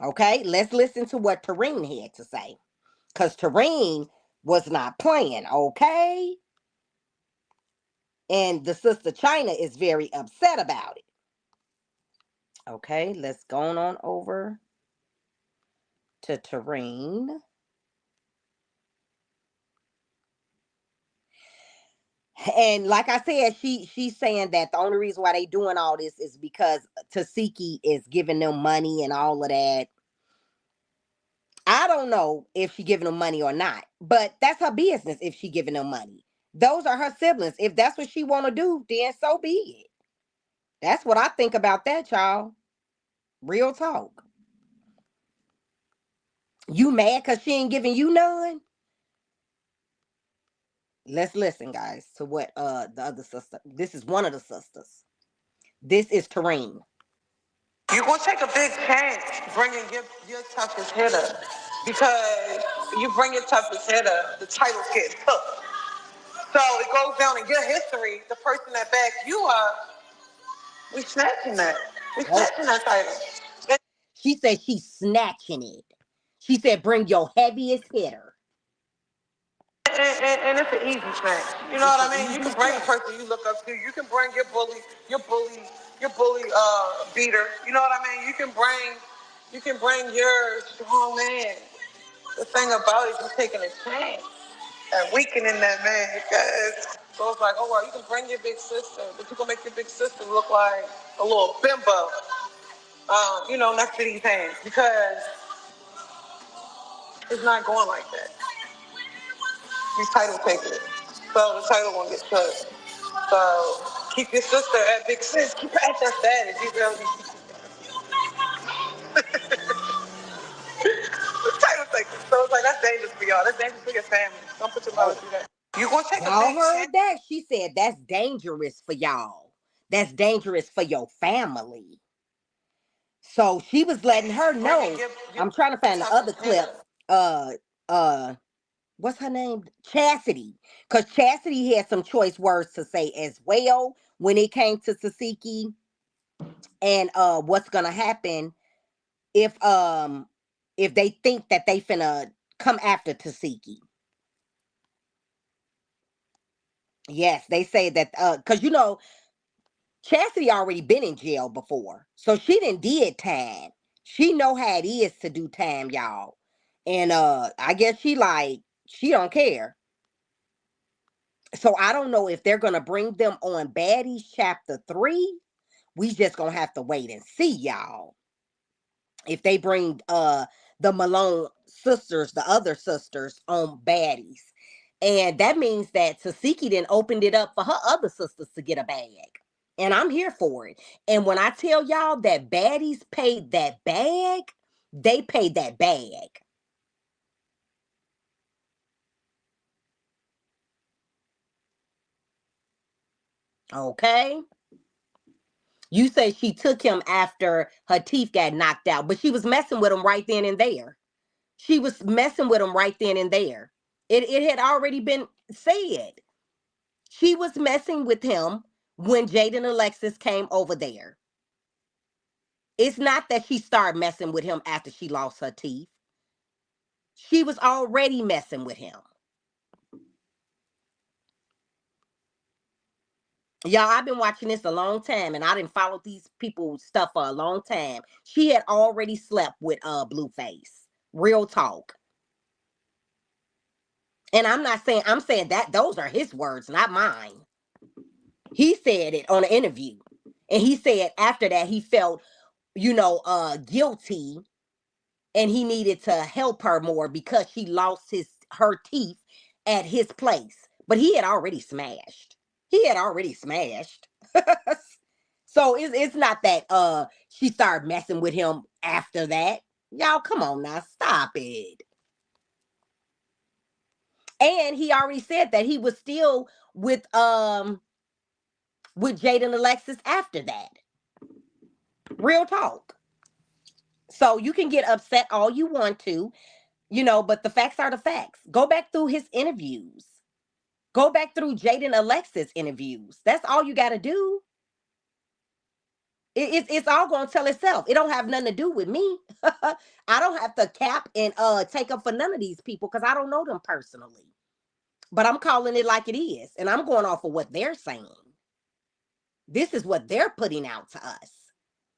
Okay, let's listen to what Tareen had to say. Because Tareen was not playing, okay? And the sister China is very upset about it. Okay, let's go on over to Tareen. And like I said, she's saying that the only reason why they doing all this is because Tesehki is giving them money and all of that. I don't know if she giving them money or not, but that's her business if she giving them money. Those are her siblings. If that's what she want to do, then so be it. That's what I think about that, y'all. Real talk. You mad because she ain't giving you none? Let's listen, guys, to what the other sister. This is one of the sisters. This is Tareen. You're going to take a big chance bringing your toughest hitter because you bring your toughest hitter, the titles get took. So it goes down in your history, the person that backed you up, we snatching that. We Oh, snatching that title. she said she's snatching it. She said, bring your heaviest hitter. And it's an easy thing. You know It's what an I mean? You easy can bring a snatch. person you look up to. You can bring your bully beater. You know what I mean? You can bring your strong man. The thing about it is you're taking a chance at weakening that man because so it's like, oh well, you can bring your big sister, but you're gonna make your big sister look like a little bimbo, next to these hands because it's not going like that. These title takers. So the title won't get cut. So keep your sister at big sis. Keep her at that status. You feel me? The title takers. So it's like that's dangerous for y'all. That's dangerous for your family. Don't put your mother Oh, through that. You gonna take a y'all big chance. heard that? She said that's dangerous for y'all. That's dangerous for your family. So she was letting her Bring in know. your I'm trying to find the other toughest clip. hitter. Uh, uh, what's her name? Chastity. Because Chastity had some choice words to say as well when it came to Tesehki and what's gonna happen if if they think that they finna come after Tesehki. Yes, they say that because Chastity already been in jail before. So she done did time. She know how it is to do time, y'all. And I guess she don't care. So I don't know if they're gonna bring them on Baddies Chapter 3. We just gonna have to wait and see, y'all. If they bring the Malone sisters, the other sisters on Baddies. And that means that Tesehki then opened it up for her other sisters to get a bag. And I'm here for it. And when I tell y'all that Baddies paid that bag, they paid that bag. Okay? You say she took him after her teeth got knocked out, but she was messing with him right then and there. She was messing with him right then and there. It had already been said. She was messing with him when Jade and Alexis came over there. It's not that she started messing with him after she lost her teeth. She was already messing with him. Y'all, I've been watching this a long time and I didn't follow these people's stuff for a long time. She had already slept with Blueface. Real talk. And I'm saying that those are his words, not mine. He said it on an interview. And he said after that he felt, guilty and he needed to help her more because she lost her teeth at his place. But he had already smashed. He had already smashed. So it's not that she started messing with him after that. Y'all, come on now, stop it. And he already said that he was still with Jade and Alexis after that. Real talk. So you can get upset all you want to, but the facts are the facts. Go back through his interviews. Go back through Jaden Alexis interviews. That's all you got to do. It's all going to tell itself. It don't have nothing to do with me. I don't have to cap and take up for none of these people because I don't know them personally. But I'm calling it like it is. And I'm going off of what they're saying. This is what they're putting out to us.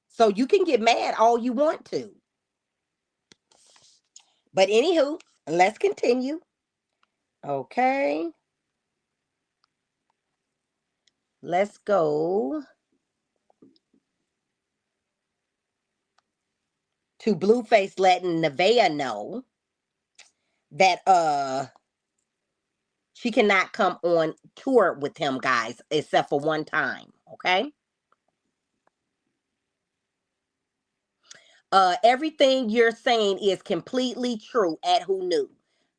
So you can get mad all you want to. But anywho, let's continue. Okay. Let's go to Blueface letting Nevaeh know that she cannot come on tour with him, guys, except for one time. Okay. Everything you're saying is completely true at Who Knew.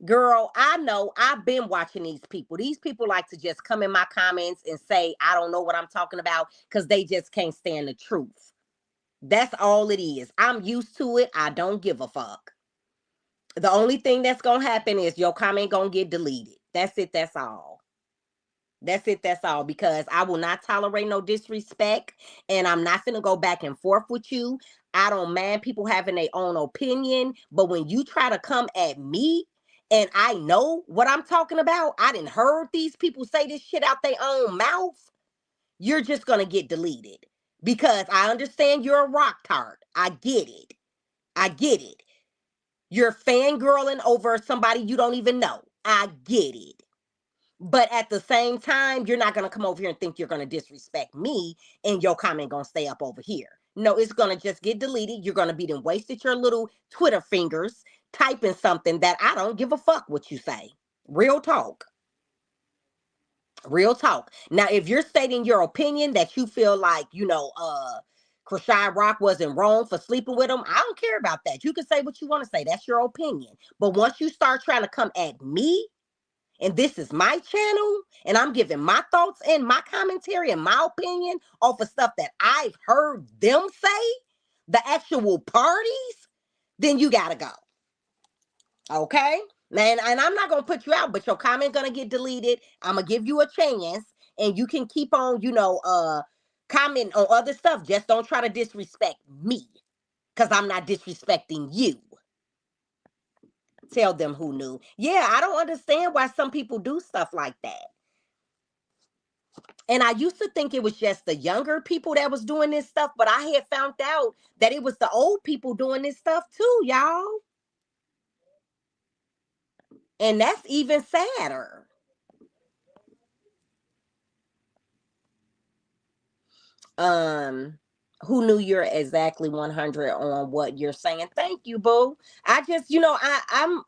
Girl, I know. I've been watching these people. These people like to just come in my comments and say, I don't know what I'm talking about because they just can't stand the truth. That's all it is. I'm used to it. I don't give a fuck. The only thing that's going to happen is your comment going to get deleted. That's it. That's all. That's it. That's all. Because I will not tolerate no disrespect. And I'm not going to go back and forth with you. I don't mind people having their own opinion. But when you try to come at me and I know what I'm talking about, I done heard these people say this shit out their own mouth, you're just going to get deleted. Because I understand you're a rock tart. I get it. I get it. You're fangirling over somebody you don't even know. I get it. But at the same time, you're not going to come over here and think you're going to disrespect me and your comment going to stay up over here. No, it's going to just get deleted. You're going to be then wasted your little Twitter fingers typing something that I don't give a fuck what you say. Real talk. Real talk. Now, if you're stating your opinion that you feel like, Chrisean Rock wasn't wrong for sleeping with him, I don't care about that. You can say what you want to say. That's your opinion. But once you start trying to come at me, and this is my channel, and I'm giving my thoughts and my commentary and my opinion off of stuff that I've heard them say, the actual parties, then you gotta go. Okay? And I'm not going to put you out, but your comment going to get deleted. I'm going to give you a chance, and you can keep on, comment on other stuff. Just don't try to disrespect me, because I'm not disrespecting you. Tell them Who Knew. Yeah, I don't understand why some people do stuff like that. And I used to think it was just the younger people that was doing this stuff, but I had found out that it was the old people doing this stuff too, y'all. And that's even sadder. Who Knew you're exactly 100 on what you're saying. Thank you, boo. I just, I'm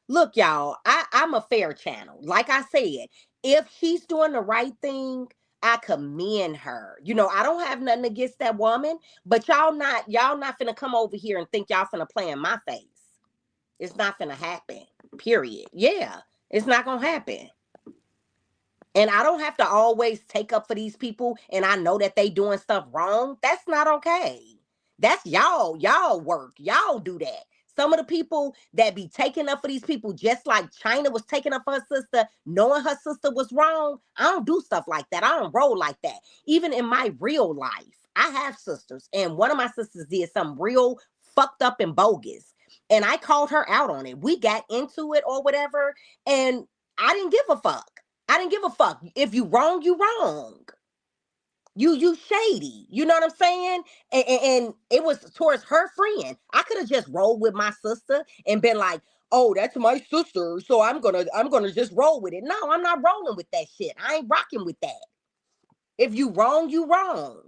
look, y'all, I'm a fair channel. Like I said, if she's doing the right thing, I commend her. I don't have nothing against that woman, but y'all not finna come over here and think y'all finna play in my face. It's not finna happen. Period. Yeah, it's not gonna happen. And I don't have to always take up for these people, and I know that they doing stuff wrong. That's not okay. That's y'all work. Y'all do that. Some of the people that be taking up for these people, just like China was taking up for her sister, knowing her sister was wrong. I don't do stuff like that. I don't roll like that. Even in my real life, I have sisters, and one of my sisters did something real fucked up and bogus. And I called her out on it. We got into it or whatever, and I didn't give a fuck. I didn't give a fuck. If you wrong, you wrong. You shady. You know what I'm saying? And it was towards her friend. I could have just rolled with my sister and been like, oh, that's my sister, so I'm gonna just roll with it. No, I'm not rolling with that shit. I ain't rocking with that. If you wrong, you wrong.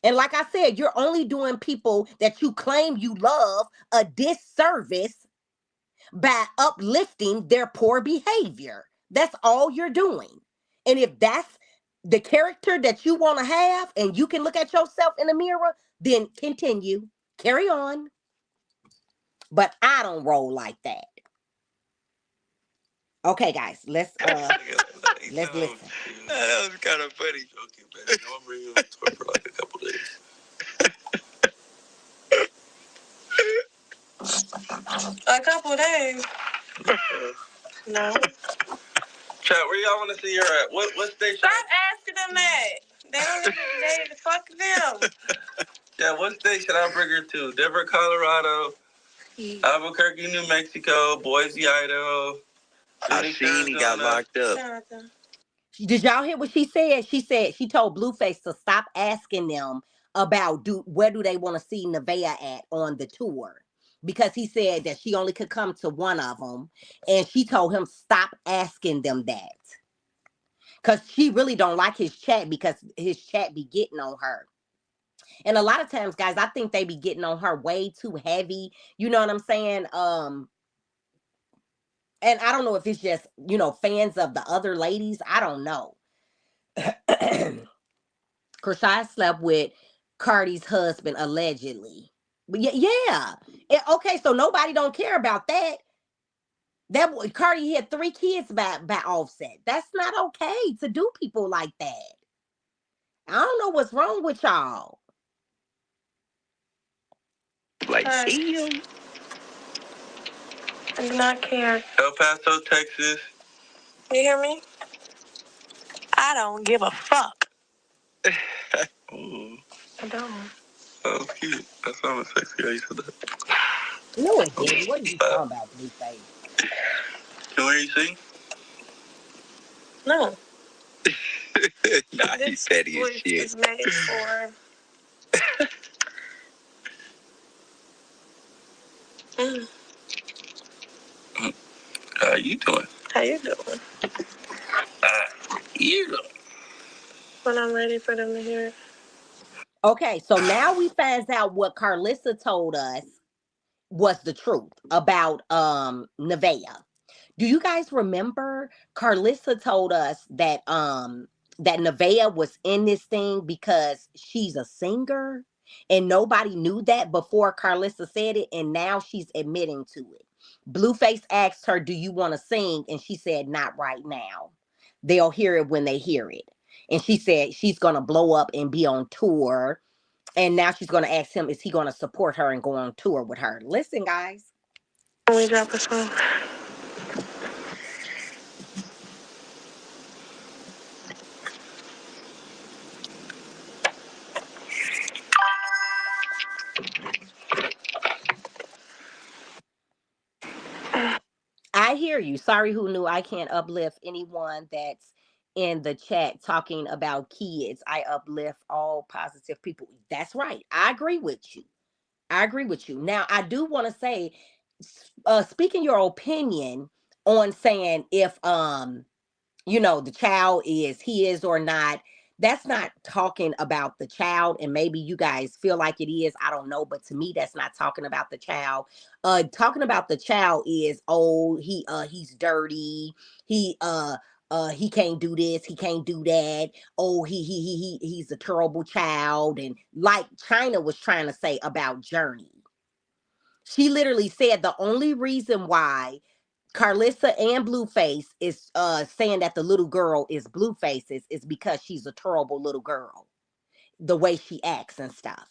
And like I said, you're only doing people that you claim you love a disservice by uplifting their poor behavior. That's all you're doing. And if that's the character that you want to have and you can look at yourself in the mirror, then continue. Carry on. But I don't roll like that. Okay, guys, let's listen. That was kind of funny. Okay, man. I'm bringing it up for like a couple days. A couple of days. No. Chat, where y'all want to see her at? What station? Stop asking them that. They don't even, fuck them. Yeah, what state should I bring her to? Denver, Colorado, Albuquerque, New Mexico, Boise, Idaho. I seen he got locked up. Did y'all hear what she said? She told Blueface to stop asking them about where do they want to see Nevaeh at on the tour. Because he said that she only could come to one of them. And she told him stop asking them that. Because she really don't like his chat because his chat be getting on her. And a lot of times, guys, I think they be getting on her way too heavy. You know what I'm saying? And I don't know if it's just, fans of the other ladies. I don't know. Chrisean slept with Cardi's husband, allegedly. But yeah. Okay, so nobody don't care about that. That boy, Cardi had 3 kids by Offset. That's not okay to do people like that. I don't know what's wrong with y'all. Like, damn. I do not care. El Paso, Texas. You hear me? I don't give a fuck. I don't. Oh, cute. That sounded sexy. How you said that? No, it didn't. What are you talking about, Blueface? Can we sing? No. Nah, he's petty as shit. This is made for... How you doing? How you doing? You doing? When I'm ready for them to hear it. Okay, so now we find out what Clarissa told us was the truth about Nevaeh. Do you guys remember Clarissa told us that that Nevaeh was in this thing because she's a singer and nobody knew that before Clarissa said it, and now she's admitting to it. Blueface asked her, "Do you want to sing?" And she said, "Not right now. They'll hear it when they hear it." And she said she's gonna blow up and be on tour. And now she's gonna ask him, is he gonna support her and go on tour with her? Listen, guys. When we drop a song. I hear you. Sorry, who knew I can't uplift anyone that's in the chat talking about kids. I uplift all positive people. That's right. I agree with you. I agree with you. Now, I do want to say, speaking your opinion on saying if the child he is or not, that's not talking about the child. And maybe you guys feel like it is, I don't know, but to me that's not talking about the child. Talking about the child is, oh, he's dirty, he can't do this, he can't do that, oh, he's a terrible child. And like China was trying to say about Journey, she literally said the only reason why Clarissa and Blueface is saying that the little girl is Blueface's is because she's a terrible little girl. The way she acts and stuff.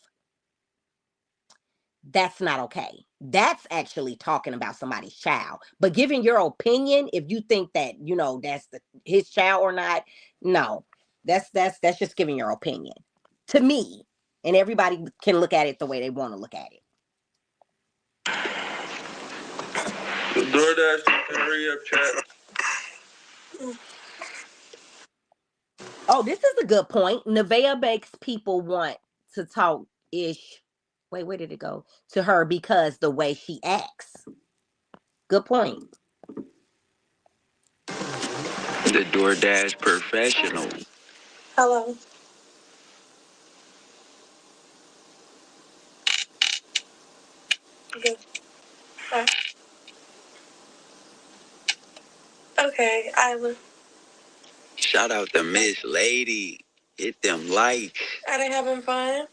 That's not okay. That's actually talking about somebody's child. But giving your opinion, if you think that, that's his child or not, no. That's just giving your opinion. To me. And everybody can look at it the way they want to look at it. DoorDash, hurry up, chat. Oh, this is a good point. Nevaeh makes people want to talk ish. Wait, where did it go? To her because the way she acts. Good point. The DoorDash professional. Hello. Good. Okay, I will. Shout out to Miss Lady. Hit them likes. Are they having fun?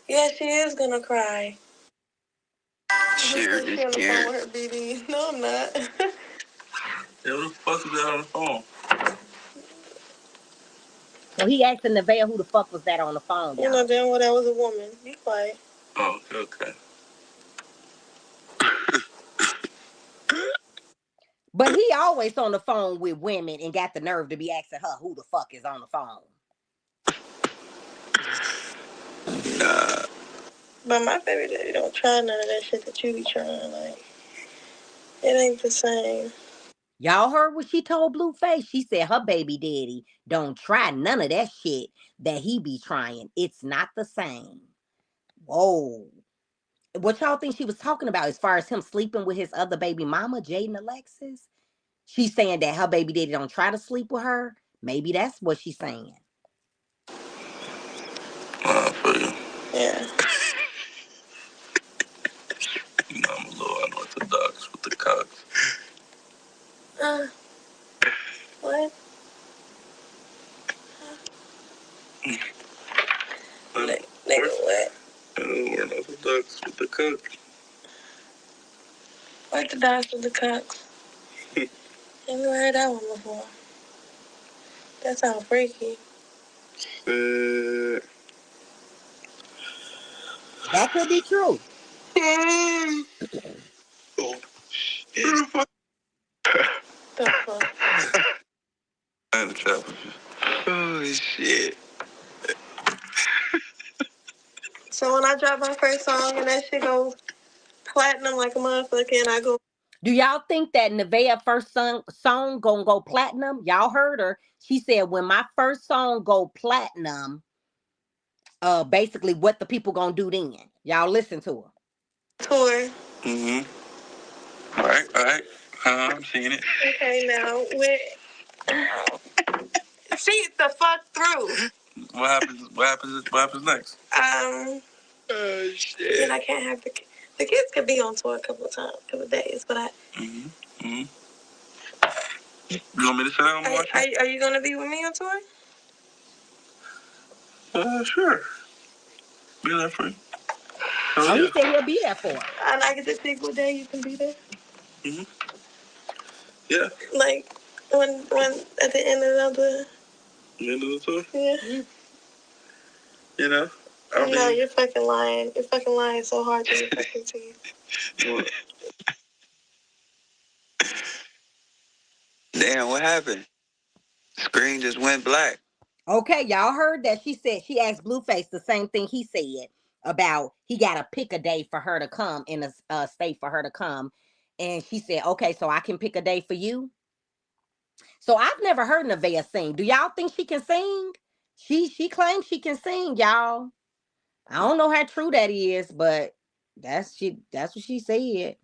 Yeah, she is gonna cry. Sharon is Karen. No, I'm not. Yeah, who the fuck is that on the phone? So he asked Nevaeh who the fuck was that on the phone, y'all. You know damn well that was a woman. Be quiet. Oh, okay. But he always on the phone with women and got the nerve to be asking her who the fuck is on the phone. Nah. But my baby daddy don't try none of that shit that you be trying. Like, it ain't the same. Y'all heard what she told Blueface? She said her baby daddy don't try none of that shit that he be trying. It's not the same. Whoa. What y'all think she was talking about as far as him sleeping with his other baby mama, Jaden Alexis? She's saying that her baby daddy don't try to sleep with her. Maybe that's what she's saying. For you. Yeah. You know, I'm a little unorthodox with the cocks. What? Nigga, what? Unorthodox with the cocks. Orthodox with the cocks. Never heard that one before. That sounds freaky. That could be true. Oh, shit. The fuck? I had to trap. Oh, shit. So when I drop my first song and that shit go platinum like a motherfucker and I go... Do y'all think that Nevaeh first song gonna go platinum? Y'all heard her. She said, when my first song go platinum, basically what the people gonna do then. Y'all listen to her. Tour. Mm-hmm. All right. I'm seeing it. Okay, now, see the fuck through. What happens next? Oh, shit. Then I can't have the kids could be on tour a couple of days, but I... Mm-hmm. You want me to sit down and watch it? Are you going to be with me on tour? Sure. Be there for you. Oh, he said he'll be there for her. And I get to pick what day you can be there? Mm-hmm. Yeah. Like, when at the end of the... End of the tour? Yeah. Mm-hmm. You know? No, you're fucking lying. You're fucking lying so hard to your fucking teeth. Damn, what happened? Screen just went black. Okay, y'all heard that. She said, she asked Blueface the same thing he said about he got to pick a day for her to come in a state for her to come. And she said, okay, so I can pick a day for you. So I've never heard Nevaeh sing. Do y'all think she can sing? She claims she can sing, y'all. I don't know how true that is, but that's what she said.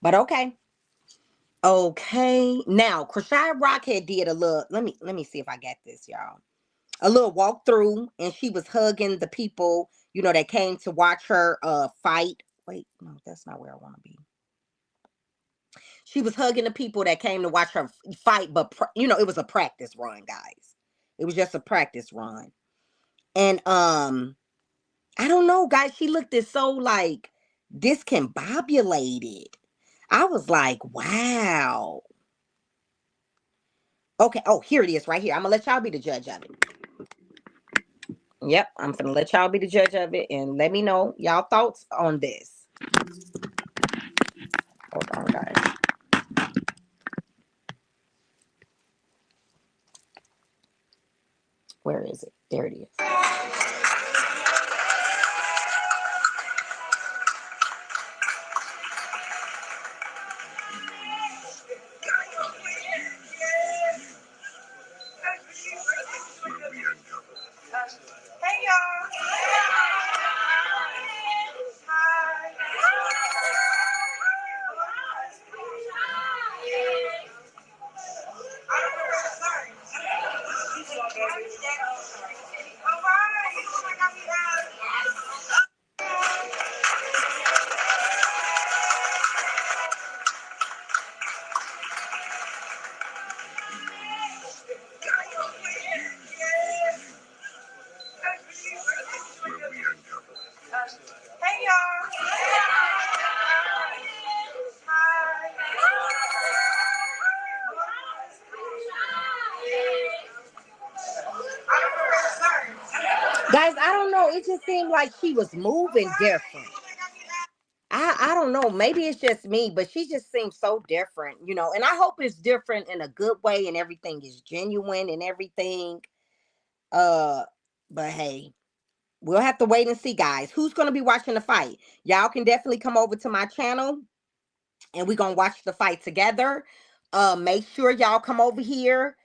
But okay. Okay. Now, Chrisean Rock had did a little, let me see if I got this, y'all. A little walkthrough, and she was hugging the people, you know, that came to watch her fight. Wait, no, that's not where I want to be. She was hugging the people that came to watch her fight, but you know, it was a practice run, guys. It was just a practice run. And I don't know, guys, she looked at so like discombobulated. I was like, wow. Okay, oh, here it is right here. I'm gonna let y'all be the judge of it. Yep, I'm gonna let y'all be the judge of it and let me know y'all thoughts on this. Hold on, guys. Where is it? There it is. Hey, y'all. Hey, y'all. Guys, I don't know. It just seemed like she was moving different. I don't know. Maybe it's just me, but she just seems so different, you know. And I hope it's different in a good way and everything is genuine and everything. Uh, but hey, we'll have to wait and see, guys. Who's gonna be watching the fight? Y'all can definitely come over to my channel and we're gonna watch the fight together. Make sure y'all come over here.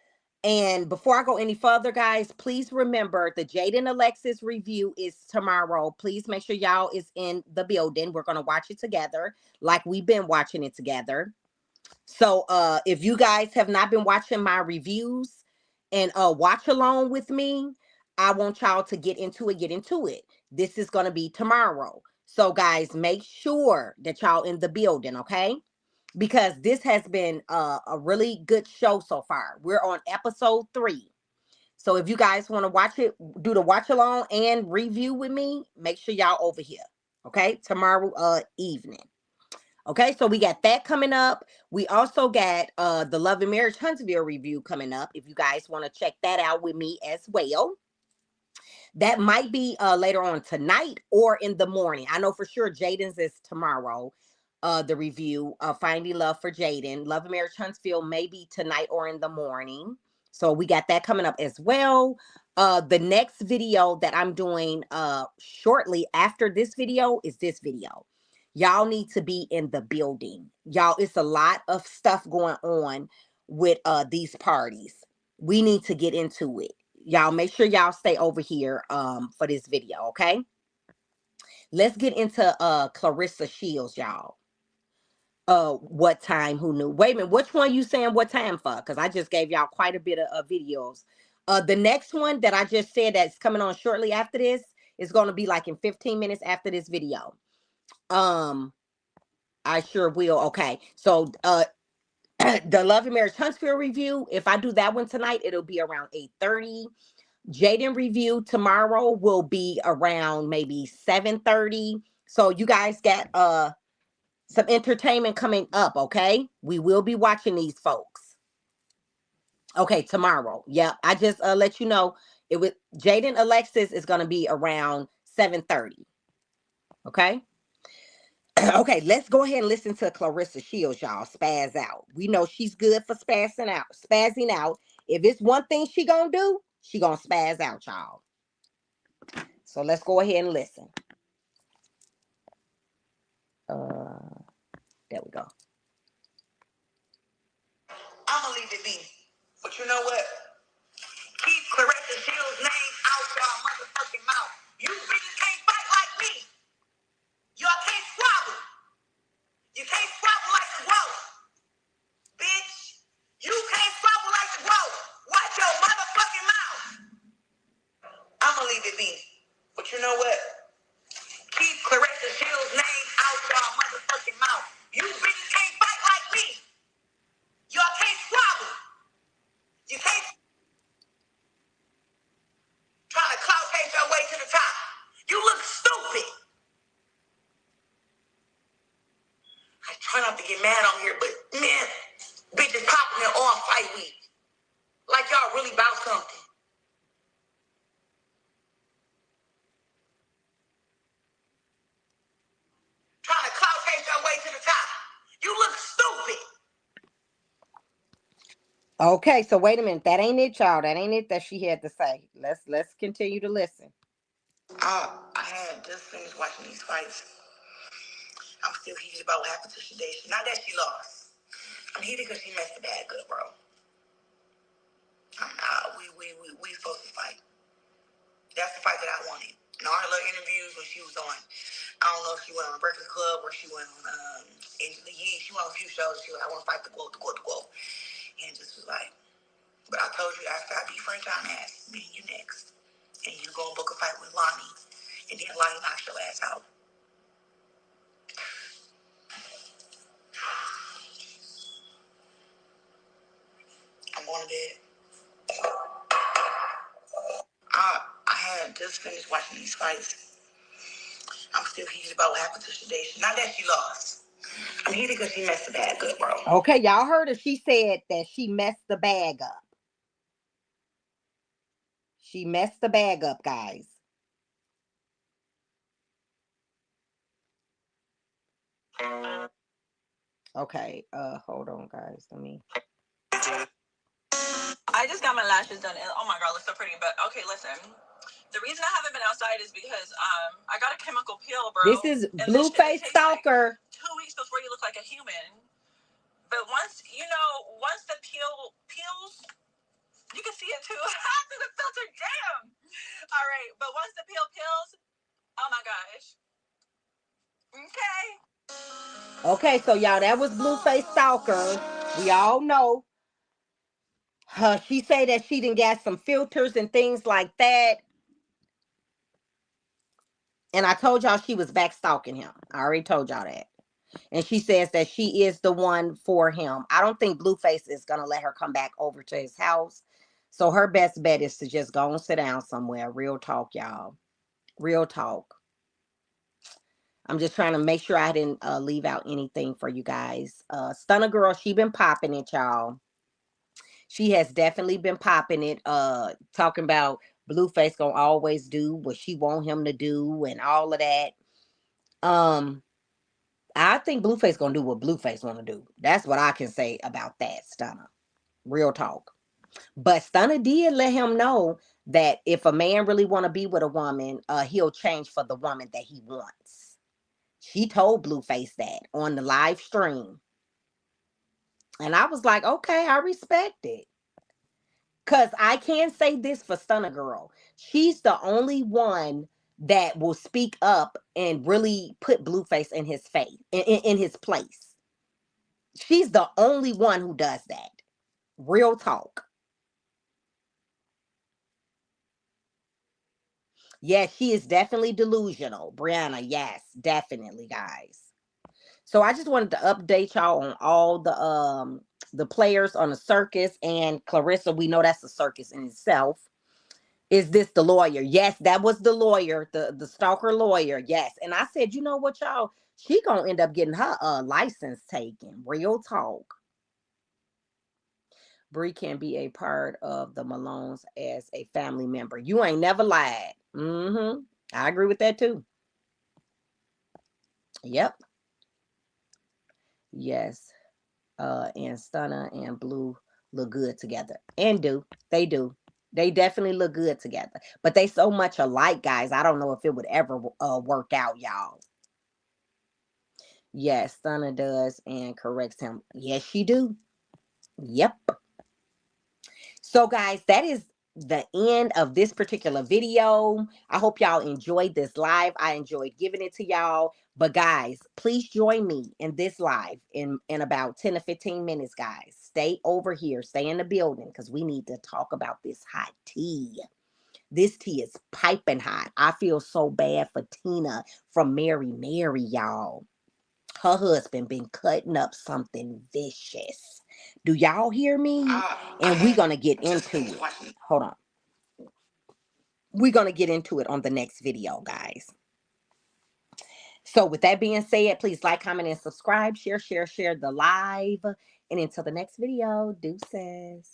And before I go any further, guys, please remember the Jaden Alexis review is tomorrow. Please make sure y'all is in the building. We're gonna watch it together, like we've been watching it together. So if you guys have not been watching my reviews and watch along with me, I want y'all to get into it. This is gonna be tomorrow. So guys, make sure that y'all in the building, okay? Because this has been a really good show so far. We're on episode 3. So if you guys want to watch it, do the watch along and review with me, make sure y'all over here. Okay? Tomorrow evening. Okay, so we got that coming up. We also got the Love and Marriage Huntsville review coming up. If you guys want to check that out with me as well. That might be later on tonight or in the morning. I know for sure Jaden's is tomorrow. The review of Finding Love for Jaden. Love and Marriage Huntsville maybe tonight or in the morning. So we got that coming up as well. The next video that I'm doing shortly after this video is this video. Y'all need to be in the building. Y'all, it's a lot of stuff going on with these parties. We need to get into it. Y'all make sure y'all stay over here for this video, okay? Let's get into Clarissa Shields, y'all. What time, who knew? Wait a minute, which one you saying what time for? Because I just gave y'all quite a bit of videos. The next one that I just said that's coming on shortly after this is going to be like in 15 minutes after this video. I sure will. Okay, so the Love and Marriage Huntsville review, if I do that one tonight, it'll be around 8:30. Jaden review tomorrow will be around maybe 7:30. So you guys got some entertainment coming up, okay? We will be watching these folks. Okay, tomorrow. Yep, I just let you know it was Jaden Alexis is going to be around 7:30. Okay? Okay, let's go ahead and listen to Clarissa Shields, y'all. Spaz out. We know she's good for spazzing out. If it's one thing she gonna do, she gonna spaz out, y'all. So let's go ahead and listen. There we go. I'ma leave it be. But you know what? Keep Clarissa Shields' name out y'all motherfucking mouth. You bitches can't fight like me. Y'all can't squabble. You can't squabble like the Whoa. Bitch. You can't squabble like the Whoa. Watch your motherfucking mouth. I'ma leave it be. But you know what? Keep Clarissa Shields' name out y'all motherfucking mouth. You bitches can't fight like me. Y'all can't squabble. You can't try to clout chase your way to the top. You look stupid. I try not to get mad on here, but man, bitches popping their off fight week. Like y'all really about something. Trying to clout chase your way to the top. You look stupid. Okay, so wait a minute. That ain't it, y'all. That ain't it that she had to say. Let's continue to listen. I had just finished watching these fights. I'm still heated about what happened to Shadacia. Not that she lost. I'm heated because she messed the bag good, bro. We supposed to fight. That's the fight that I wanted. In all her little interviews when she was on, I don't know if she went on Breakfast Club or she went on Angela Yee. She went on a few shows. She was like, I want to fight the quote. And just was like, but I told you after I beat French on ass, me and you next. And you go and book a fight with Lonnie. And then Lonnie knocks your ass out. I'm going to bed. I had just finished watching these fights. I'm still heated about what happened to Shadacia. Not that she lost. I'm heated because she messed the bag up, bro. Okay, y'all heard her. She said that she messed the bag up. She messed the bag up, guys. Okay, hold on, guys. Let me. I just got my lashes done, and oh my god, looks so pretty. But okay, listen. The reason I haven't been outside is because I got a chemical peel, bro. This is Blueface Stalker. Like 2 weeks before you look like a human. But once once the peel peels, you can see it too through the filter. Damn. All right, but once the peel peels, oh my gosh. Okay. Okay, so y'all, that was Blueface Stalker. We all know. She say that she done got some filters and things like that. And I told y'all she was back stalking him. I already told y'all that. And she says that she is the one for him. I don't think Blueface is going to let her come back over to his house. So her best bet is to just go and sit down somewhere. Real talk, y'all. Real talk. I'm just trying to make sure I didn't leave out anything for you guys. Stunner Girl, she been popping it, y'all. She has definitely been popping it. Talking about Blueface gonna always do what she want him to do and all of that. I think Blueface gonna do what Blueface want to do. That's what I can say about that, Stunner. Real talk. But Stunner did let him know that if a man really want to be with a woman, he'll change for the woman that he wants. She told Blueface that on the live stream. And I was like, okay, I respect it. Because I can say this for Stunner Girl. She's the only one that will speak up and really put Blueface in his face, in his place. She's the only one who does that. Real talk. Yes, she is definitely delusional. Brianna, yes, definitely, guys. So I just wanted to update y'all on all the players on the circus, and Clarissa, we know that's a circus in itself. Is this the lawyer? Yes, that was the lawyer, the stalker lawyer. Yes. And I said, you know what, y'all? She gonna end up getting her license taken. Real talk. Bree can be a part of the Malones as a family member. You ain't never lied. Mm-hmm. I agree with that too. Yep. Yes. And Stunner and Blue look good together. And they do. They definitely look good together. But they so much alike, guys. I don't know if it would ever work out, y'all. Yes, Stunner does and corrects him. Yes, she do. Yep. So, guys, that is the end of this particular video. I hope y'all enjoyed this live. I enjoyed giving it to y'all. But, guys, please join me in this live in about 10 to 15 minutes, guys. Stay over here. Stay in the building because we need to talk about this hot tea. This tea is piping hot. I feel so bad for Tina from Mary, y'all. Her husband been cutting up something vicious. Do y'all hear me? And we're going to get into it. Hold on. We're going to get into it on the next video, guys. So with that being said, please like, comment, and subscribe. Share the live. And until the next video, deuces.